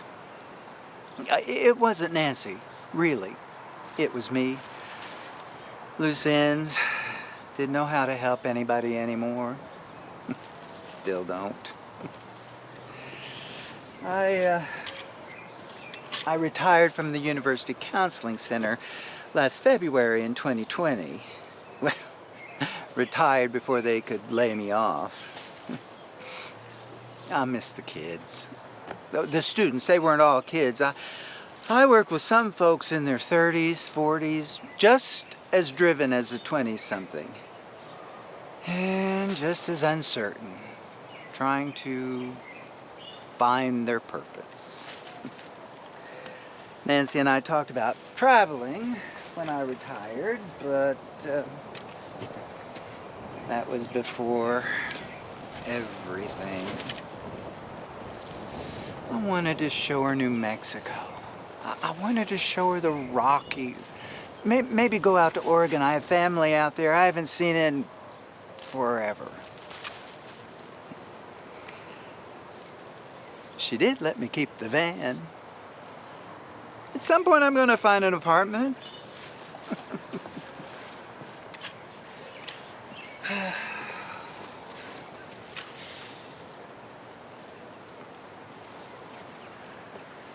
It wasn't Nancy, really. It was me. Loose ends. Didn't know how to help anybody anymore. Still don't. I retired from the University Counseling Center last February in 2020. Well, retired before they could lay me off. I miss the kids. The students, they weren't all kids. I worked with some folks in their 30s, 40s, just as driven as a 20-something. And just as uncertain, trying to find their purpose. Nancy and I talked about traveling when I retired, but that was before everything. I wanted to show her New Mexico. I wanted to show her the Rockies. Maybe go out to Oregon. I have family out there. I haven't seen it in forever. She did let me keep the van. At some point I'm gonna find an apartment.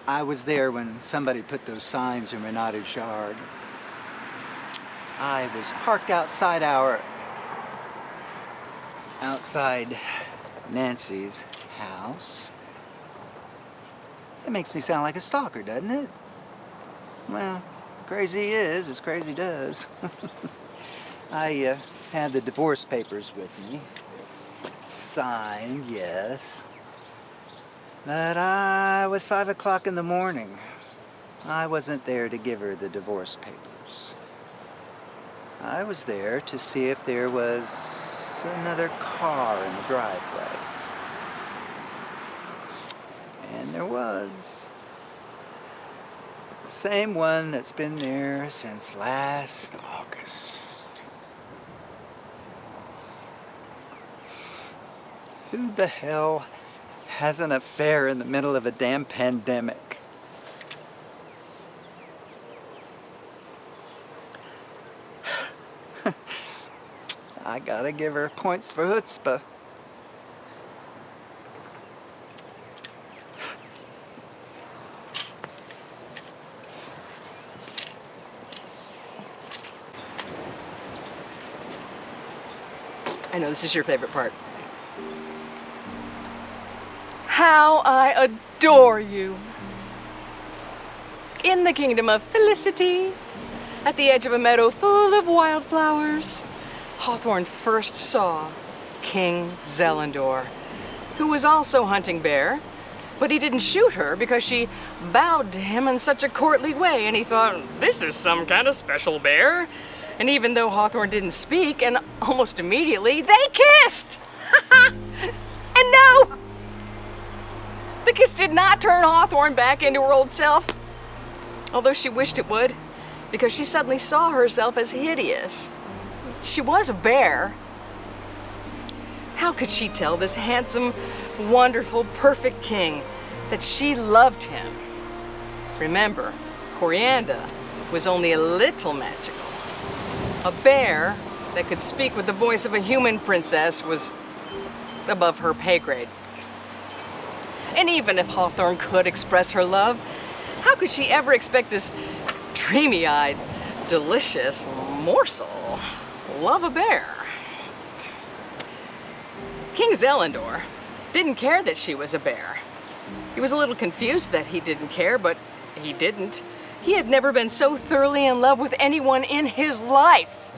I was there when somebody put those signs in Renata's yard. I was parked outside Nancy's house. It makes me sound like a stalker, doesn't it? Well, crazy is as crazy does. I had the divorce papers with me. Signed, yes. But I was 5 o'clock in the morning. I wasn't there to give her the divorce papers. I was there to see if there was another car in the driveway. And there was. The same one that's been there since last August. Who the hell has an affair in the middle of a damn pandemic? I gotta give her points for chutzpah. I know this is your favorite part. How I adore you. In the kingdom of felicity, at the edge of a meadow full of wildflowers, Hawthorne first saw King Zelindor, who was also hunting bear, but he didn't shoot her because she bowed to him in such a courtly way, and he thought, this is some kind of special bear. And even though Hawthorne didn't speak, and almost immediately, they kissed! And no! The kiss did not turn Hawthorne back into her old self, although she wished it would, because she suddenly saw herself as hideous. She was a bear. How could she tell this handsome, wonderful, perfect king that she loved him? Remember, Corianda was only a little magical. A bear that could speak with the voice of a human princess was above her pay grade. And even if Hawthorne could express her love, how could she ever expect this dreamy-eyed, delicious morsel love a bear? King Zelindor didn't care that she was a bear. He was a little confused that he didn't care, but he didn't. He had never been so thoroughly in love with anyone in his life.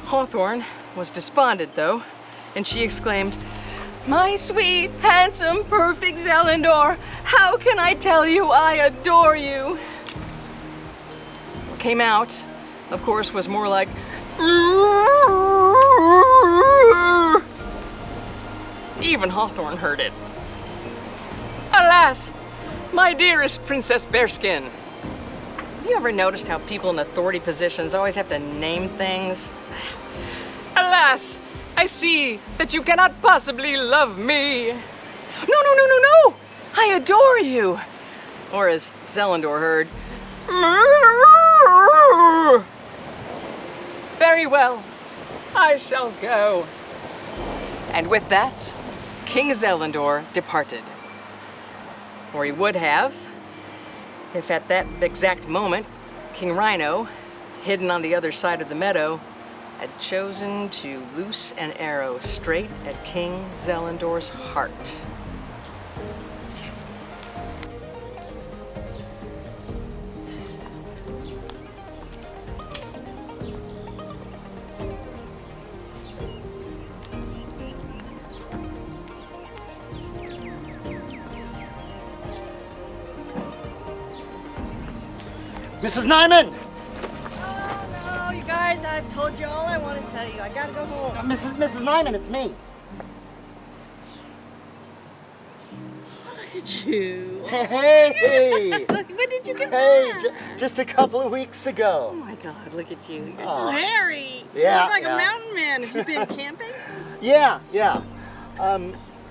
Hawthorne was despondent, though, and she exclaimed, "My sweet, handsome, perfect Zelindor, how can I tell you I adore you?" What came out, of course, was more like, even Hawthorne heard it. "Alas, my dearest Princess Bearskin." Have you ever noticed how people in authority positions always have to name things? "Alas, I see that you cannot possibly love me." "No, no, no, no, no! I adore you!" Or as Zelindor heard, "Very well, I shall go." And with that, King Zelindor departed. Or he would have, if at that exact moment, King Rhino, hidden on the other side of the meadow, had chosen to loose an arrow straight at King Zelindor's heart. Mrs. Nyeman! Oh, no, you guys, I've told you all I want to tell you. I gotta go home. Mrs. Nyeman, it's me. Look at you. Hey! When did you get Hey, back? just a couple of weeks ago. Oh my God, look at you. You're Oh. so hairy. Yeah, You look like yeah. a mountain man. Have you been camping? Yeah.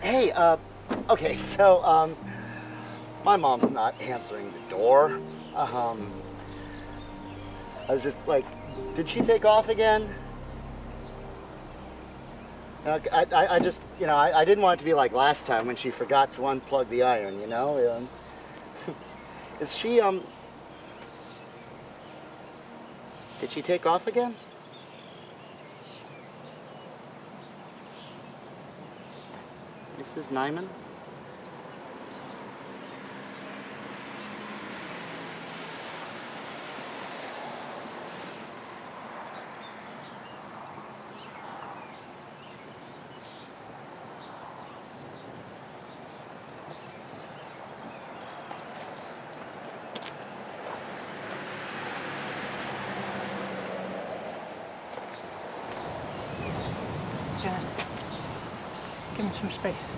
Hey, okay, so, my mom's not answering the door. I was just like, did she take off again? I just, I didn't want it to be like last time when she forgot to unplug the iron, you know? Is she, did she take off again? Mrs. Nyeman? Dennis, give me some space.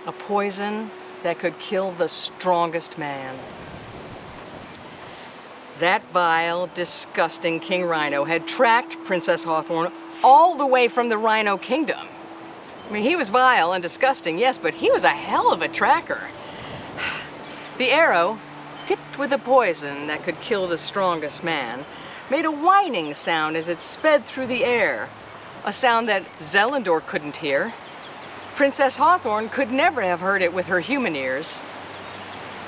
A poison that could kill the strongest man. That vile, disgusting King Rhino had tracked Princess Hawthorne all the way from the Rhino Kingdom. I mean, he was vile and disgusting, yes, but he was a hell of a tracker. The arrow, tipped with a poison that could kill the strongest man, made a whining sound as it sped through the air, a sound that Zelindor couldn't hear. Princess Hawthorne could never have heard it with her human ears.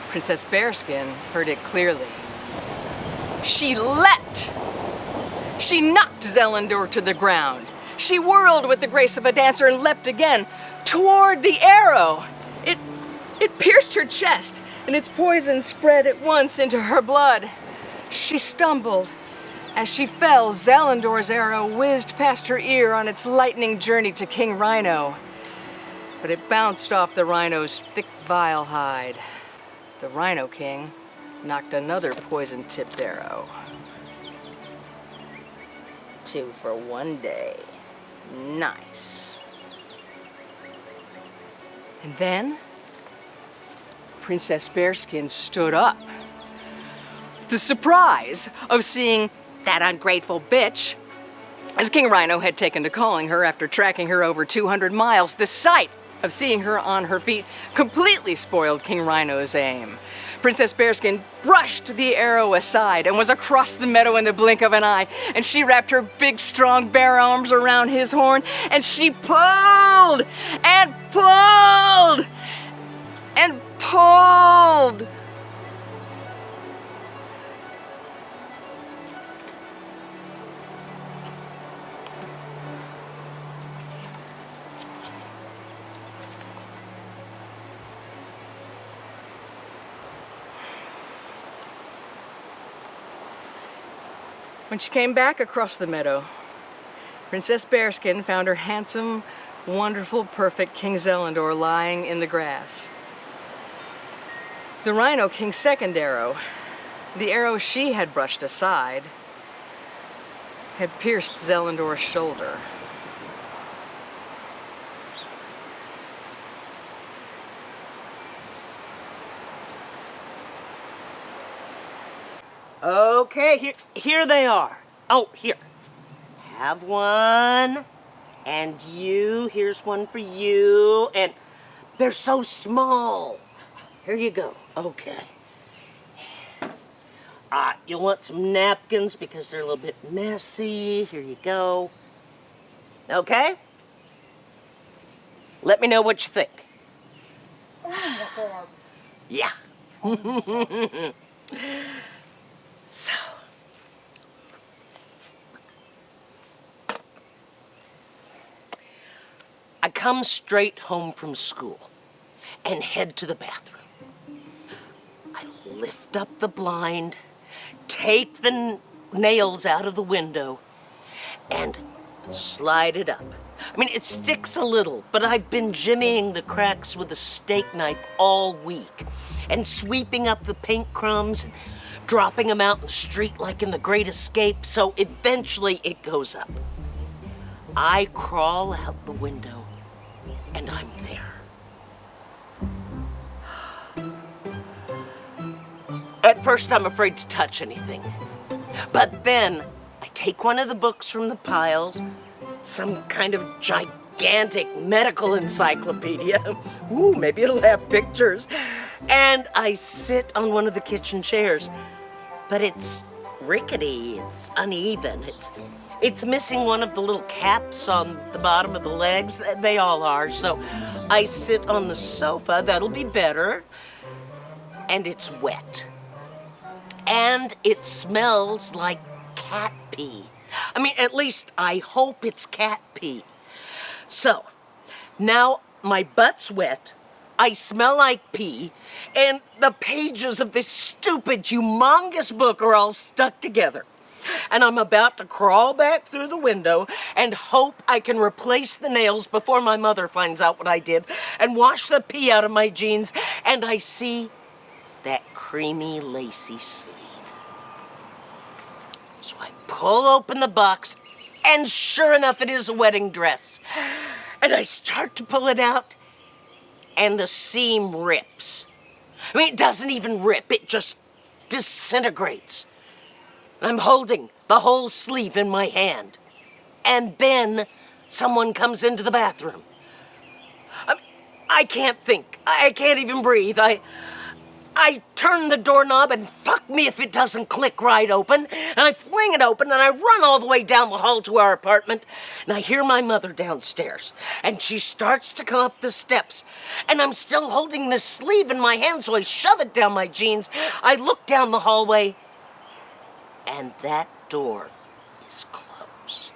Princess Bearskin heard it clearly. She leapt! She knocked Zelindor to the ground. She whirled with the grace of a dancer and leapt again toward the arrow. It pierced her chest, and its poison spread at once into her blood. She stumbled. As she fell, Zelindor's arrow whizzed past her ear on its lightning journey to King Rhino. But it bounced off the rhino's thick, vile hide. The Rhino King knocked another poison-tipped arrow. 2 for one day. Nice. And then Princess Bearskin stood up. The surprise of seeing that ungrateful bitch, as King Rhino had taken to calling her after tracking her over 200 miles, the sight of seeing her on her feet completely spoiled King Rhino's aim. Princess Bearskin brushed the arrow aside and was across the meadow in the blink of an eye, and she wrapped her big, strong bear arms around his horn, and she pulled and pulled and pulled. When she came back across the meadow, Princess Bearskin found her handsome, wonderful, perfect King Zelindor lying in the grass. The Rhino King's second arrow, the arrow she had brushed aside, had pierced Zelindor's shoulder. Okay, here they are. Oh, here. Have one. And you, here's one for you. And they're so small. Here you go. Okay. You'll want some napkins because they're a little bit messy. Here you go. Okay? Let me know what you think. Yeah. So, I come straight home from school and head to the bathroom. I lift up the blind, take the nails out of the window, and slide it up. I mean, it sticks a little, but I've been jimmying the cracks with a steak knife all week and sweeping up the paint crumbs and dropping them out in the street like in The Great Escape, so eventually it goes up. I crawl out the window, and I'm there. At first, I'm afraid to touch anything. But then, I take one of the books from the piles, some kind of gigantic medical encyclopedia. Ooh, maybe it'll have pictures. And I sit on one of the kitchen chairs. But it's rickety, it's uneven, it's missing one of the little caps on the bottom of the legs. They all are, so I sit on the sofa, that'll be better. And it's wet. And it smells like cat pee. I mean, at least I hope it's cat pee. So, now my butt's wet, I smell like pee, and the pages of this stupid, humongous book are all stuck together. And I'm about to crawl back through the window and hope I can replace the nails before my mother finds out what I did and wash the pee out of my jeans, and I see that creamy, lacy sleeve. So I pull open the box, and sure enough, it is a wedding dress. And I start to pull it out, and the seam rips. I mean, it doesn't even rip, it just disintegrates. I'm holding the whole sleeve in my hand. And then someone comes into the bathroom. I can't think. I can't even breathe. I turn the doorknob, and fuck me if it doesn't click right open. And I fling it open, and I run all the way down the hall to our apartment. And I hear my mother downstairs. And she starts to come up the steps. And I'm still holding this sleeve in my hand, so I shove it down my jeans. I look down the hallway, and that door is closed.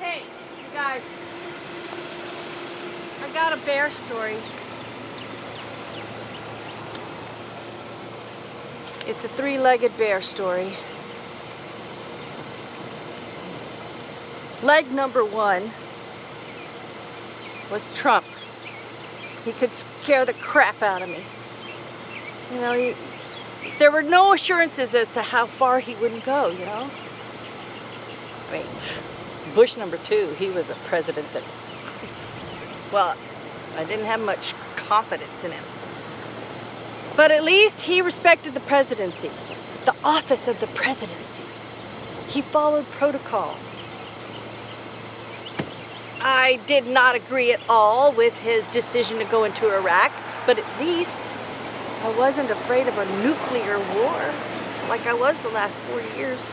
Hey, you guys. I got a bear story. It's a three-legged bear story. Leg number one was Trump. He could scare the crap out of me. You know, there were no assurances as to how far he wouldn't go, you know? I mean, Bush number 2, he was a president that, well, I didn't have much confidence in him. But at least he respected the presidency, the office of the presidency. He followed protocol. I did not agree at all with his decision to go into Iraq, but at least I wasn't afraid of a nuclear war like I was the last 4 years.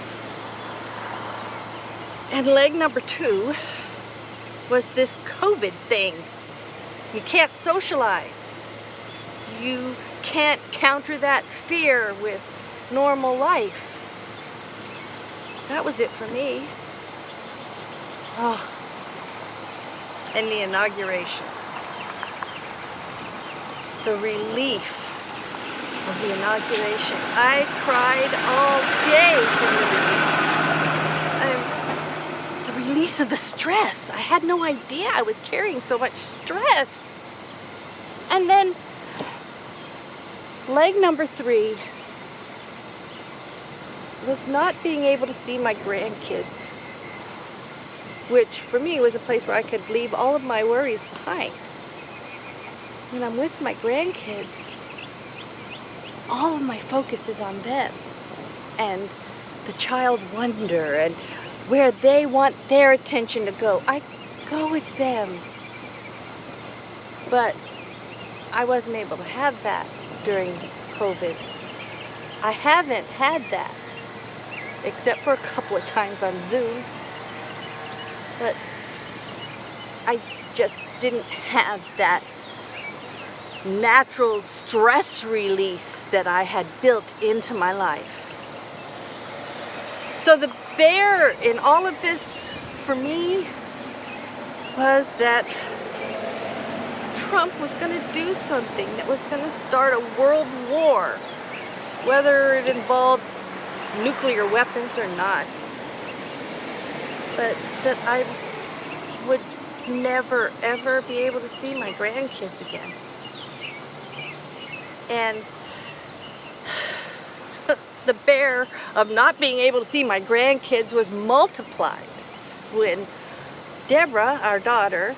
And leg number 2 was this COVID thing. You can't socialize. You can't counter that fear with normal life. That was it for me. Oh. And the inauguration. The relief of the inauguration. I cried all day for the relief. The release of the stress. I had no idea I was carrying so much stress. And then leg number 3 was not being able to see my grandkids, which for me was a place where I could leave all of my worries behind. When I'm with my grandkids, all of my focus is on them and the child wonder and where they want their attention to go. I go with them. But I wasn't able to have that during COVID. I haven't had that, except for a couple of times on Zoom. But I just didn't have that natural stress release that I had built into my life. So the bear in all of this for me was that Trump was going to do something that was going to start a world war, whether it involved nuclear weapons or not. But that I would never, ever be able to see my grandkids again. And the bear of not being able to see my grandkids was multiplied when Deborah, our daughter,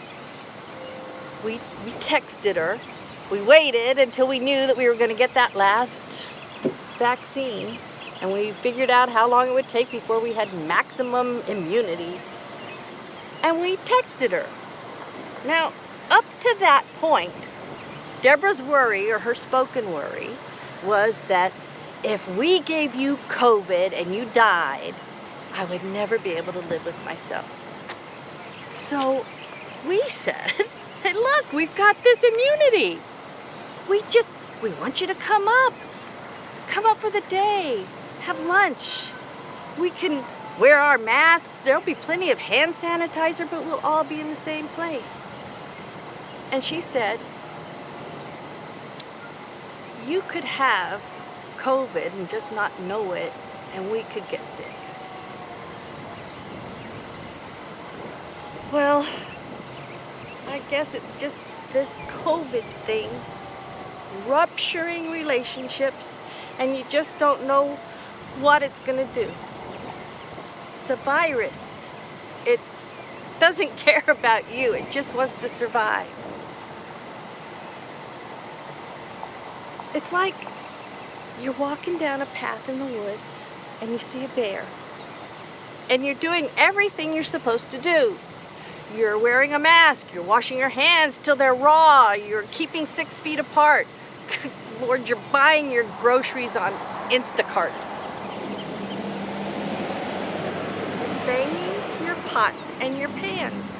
we texted her. We waited until we knew that we were going to get that last vaccine. And we figured out how long it would take before we had maximum immunity. And we texted her. Now, up to that point, Deborah's worry, or her spoken worry, was that if we gave you COVID and you died, I would never be able to live with myself. So we said, hey, look, we've got this immunity. We want you to come up. Come up for the day. Have lunch. We can wear our masks. There'll be plenty of hand sanitizer, but we'll all be in the same place. And she said, you could have COVID and just not know it, and we could get sick. Well, I guess it's just this COVID thing, rupturing relationships, and you just don't know what it's going to do. It's a virus. It doesn't care about you. It just wants to survive. It's like you're walking down a path in the woods and you see a bear. And you're doing everything you're supposed to do. You're wearing a mask. You're washing your hands till they're raw. You're keeping 6 feet apart. Lord, you're buying your groceries on Instacart. You're banging your pots and your pans.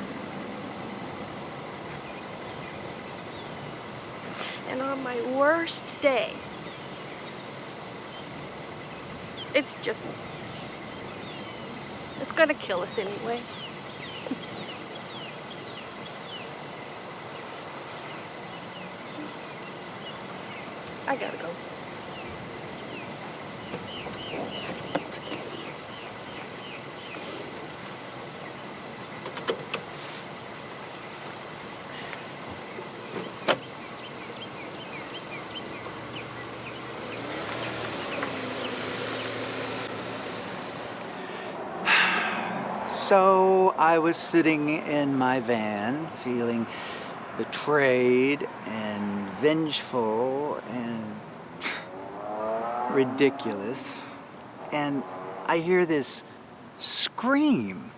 And on my worst day, it's gonna kill us anyway. I gotta go. So I was sitting in my van, feeling betrayed and vengeful and ridiculous. And I hear this scream.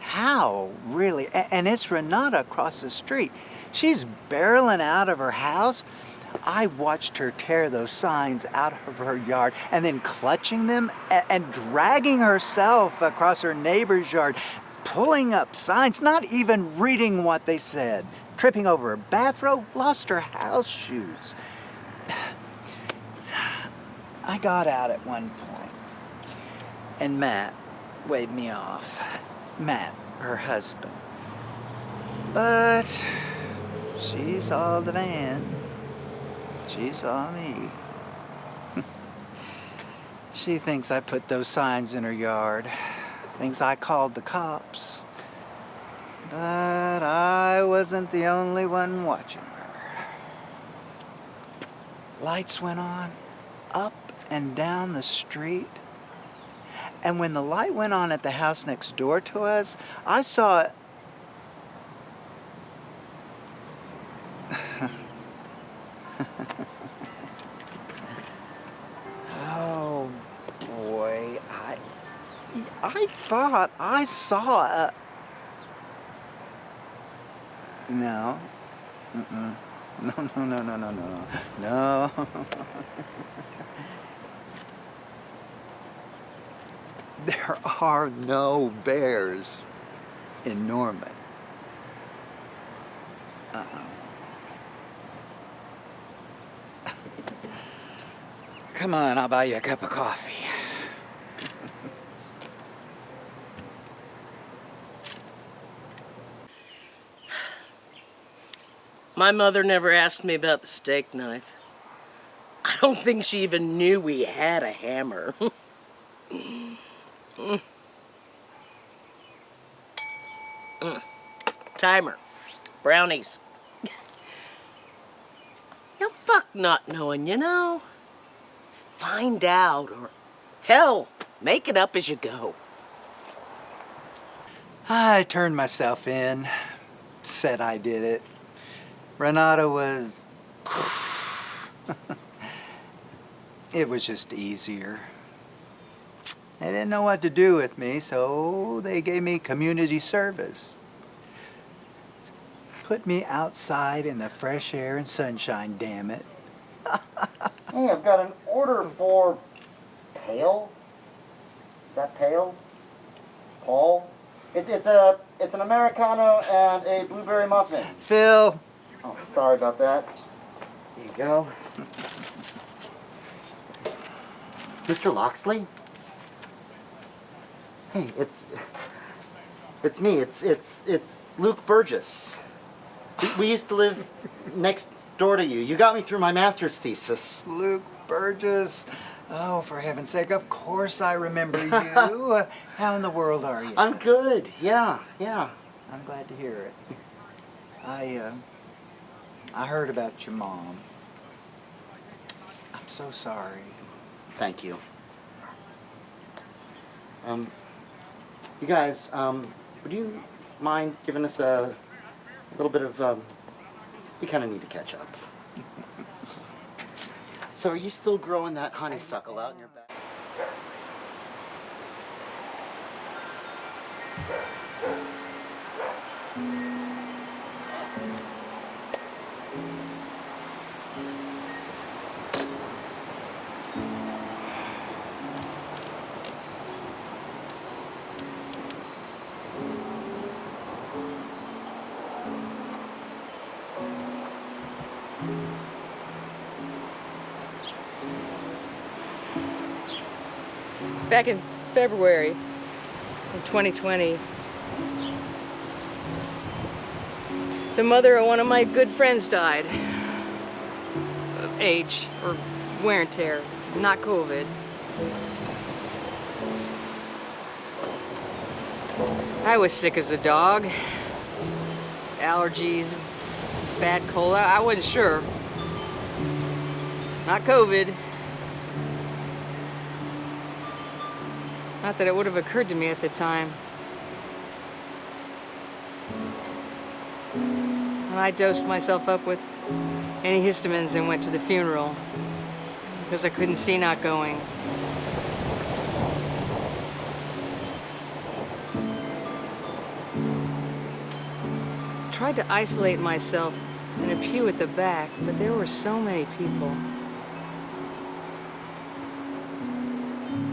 How, really? And it's Renata across the street. She's barreling out of her house. I watched her tear those signs out of her yard and then clutching them and dragging herself across her neighbor's yard, pulling up signs, not even reading what they said, tripping over her bathrobe, lost her house shoes. I got out at one point, and Matt waved me off. Matt, her husband. But she saw the van. She saw me. She thinks I put those signs in her yard. Thinks I called the cops. But I wasn't the only one watching her. Lights went on, up and down the street. And when the light went on at the house next door to us, I saw it. Oh boy, I thought I saw a... No. Mm-mm. No. There are no bears in Norman. Come on, I'll buy you a cup of coffee. My mother never asked me about the steak knife. I don't think she even knew we had a hammer. Timer. Brownies. No, fuck not knowing, you know? Find out, or hell, make it up as you go. I turned myself in, said I did it. Renata was... It was just easier. They didn't know what to do with me, so they gave me community service. Put me outside in the fresh air and sunshine, damn it. Hey, I've got an order for Pale. Is that Pale? Paul? It's an Americano and a blueberry muffin. Phil. Oh, sorry about that. Here you go. Mr. Locksley? Hey, it's me. It's Luke Burgess. We used to live next door to you. You got me through my master's thesis. Luke Burgess. Oh, for heaven's sake, of course I remember you. How in the world are you? I'm good. Yeah. I'm glad to hear it. I heard about your mom. I'm so sorry. Thank you. You guys, would you mind giving us a little bit of, we kind of need to catch up. So are you still growing that honeysuckle out in your back? Back in February of 2020, the mother of one of my good friends died. Of age, or wear and tear, not COVID. I was sick as a dog. Allergies, bad cold, I wasn't sure. Not COVID. Not that it would have occurred to me at the time. And I dosed myself up with antihistamines and went to the funeral because I couldn't see not going. I tried to isolate myself in a pew at the back, but there were so many people.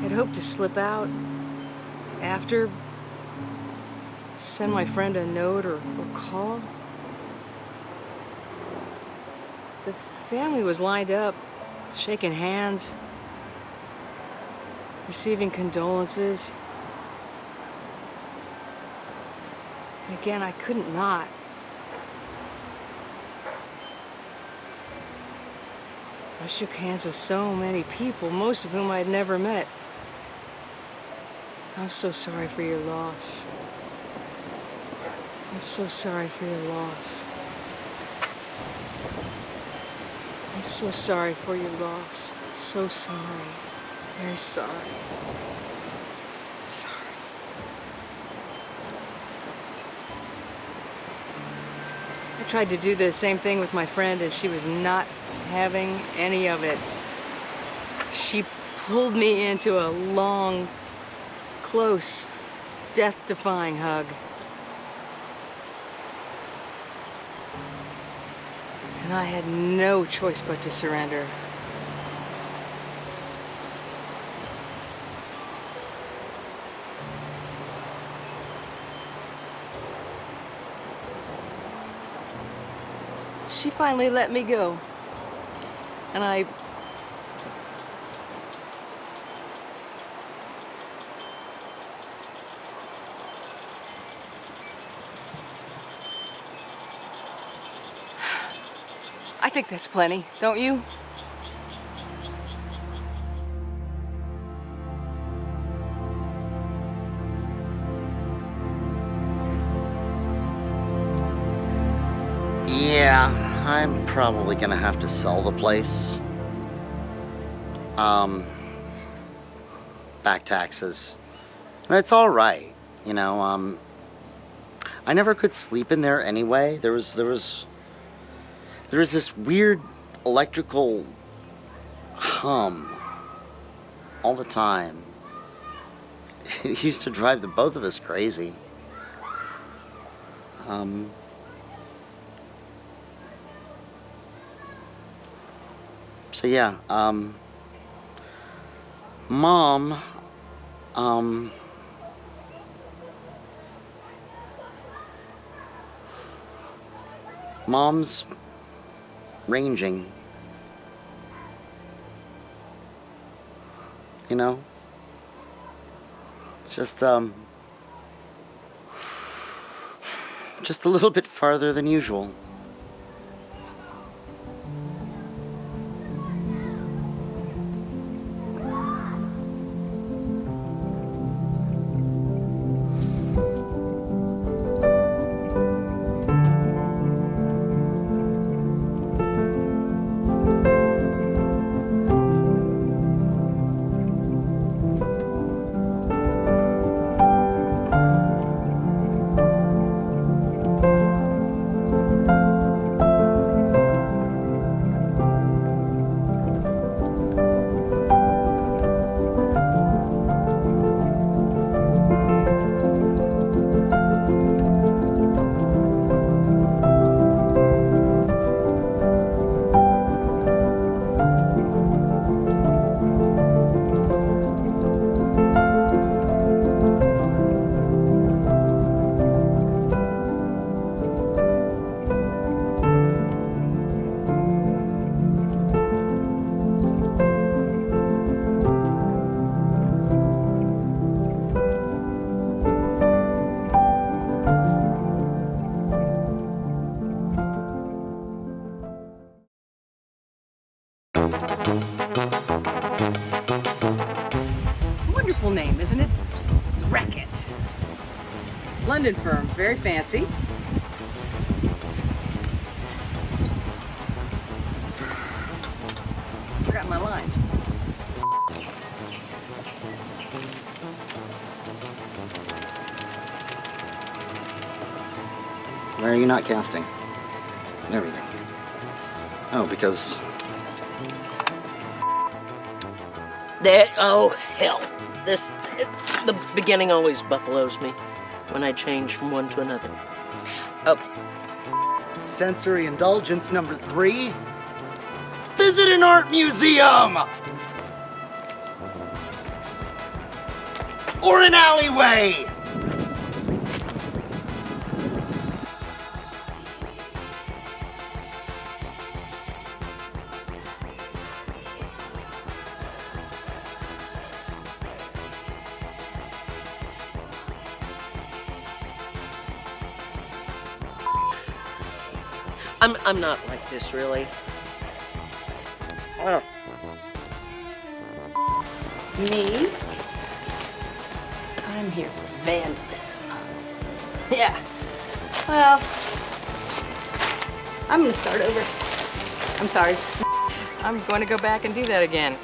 I'd hoped to slip out after, send my friend a note or call. The family was lined up, shaking hands, receiving condolences. And again, I couldn't not. I shook hands with so many people, most of whom I had never met. I'm so sorry for your loss. I'm so sorry for your loss. I'm so sorry for your loss. So sorry. Very sorry. Sorry. I tried to do the same thing with my friend, and she was not having any of it. She pulled me into a long, close, death-defying hug. And I had no choice but to surrender. She finally let me go. And I think that's plenty, don't you? Yeah, I'm probably gonna have to sell the place. Back taxes. And it's all right, you know, I never could sleep in there anyway. There was this weird electrical hum all the time. It used to drive the both of us crazy. So yeah, Mom, Mom's ranging, you know, just a little bit farther than usual. Wonderful name, isn't it? Racket. London firm, very fancy. Forgot my line. Why are you not casting? There we go. Oh, because... There, oh, hell. The beginning always buffaloes me when I change from one to another. Okay. Sensory indulgence number 3. Visit an art museum! Or an alleyway! I'm not like this, really. Oh. Me? I'm here for vandalism. Yeah. Well, I'm gonna start over. I'm sorry. I'm going to go back and do that again.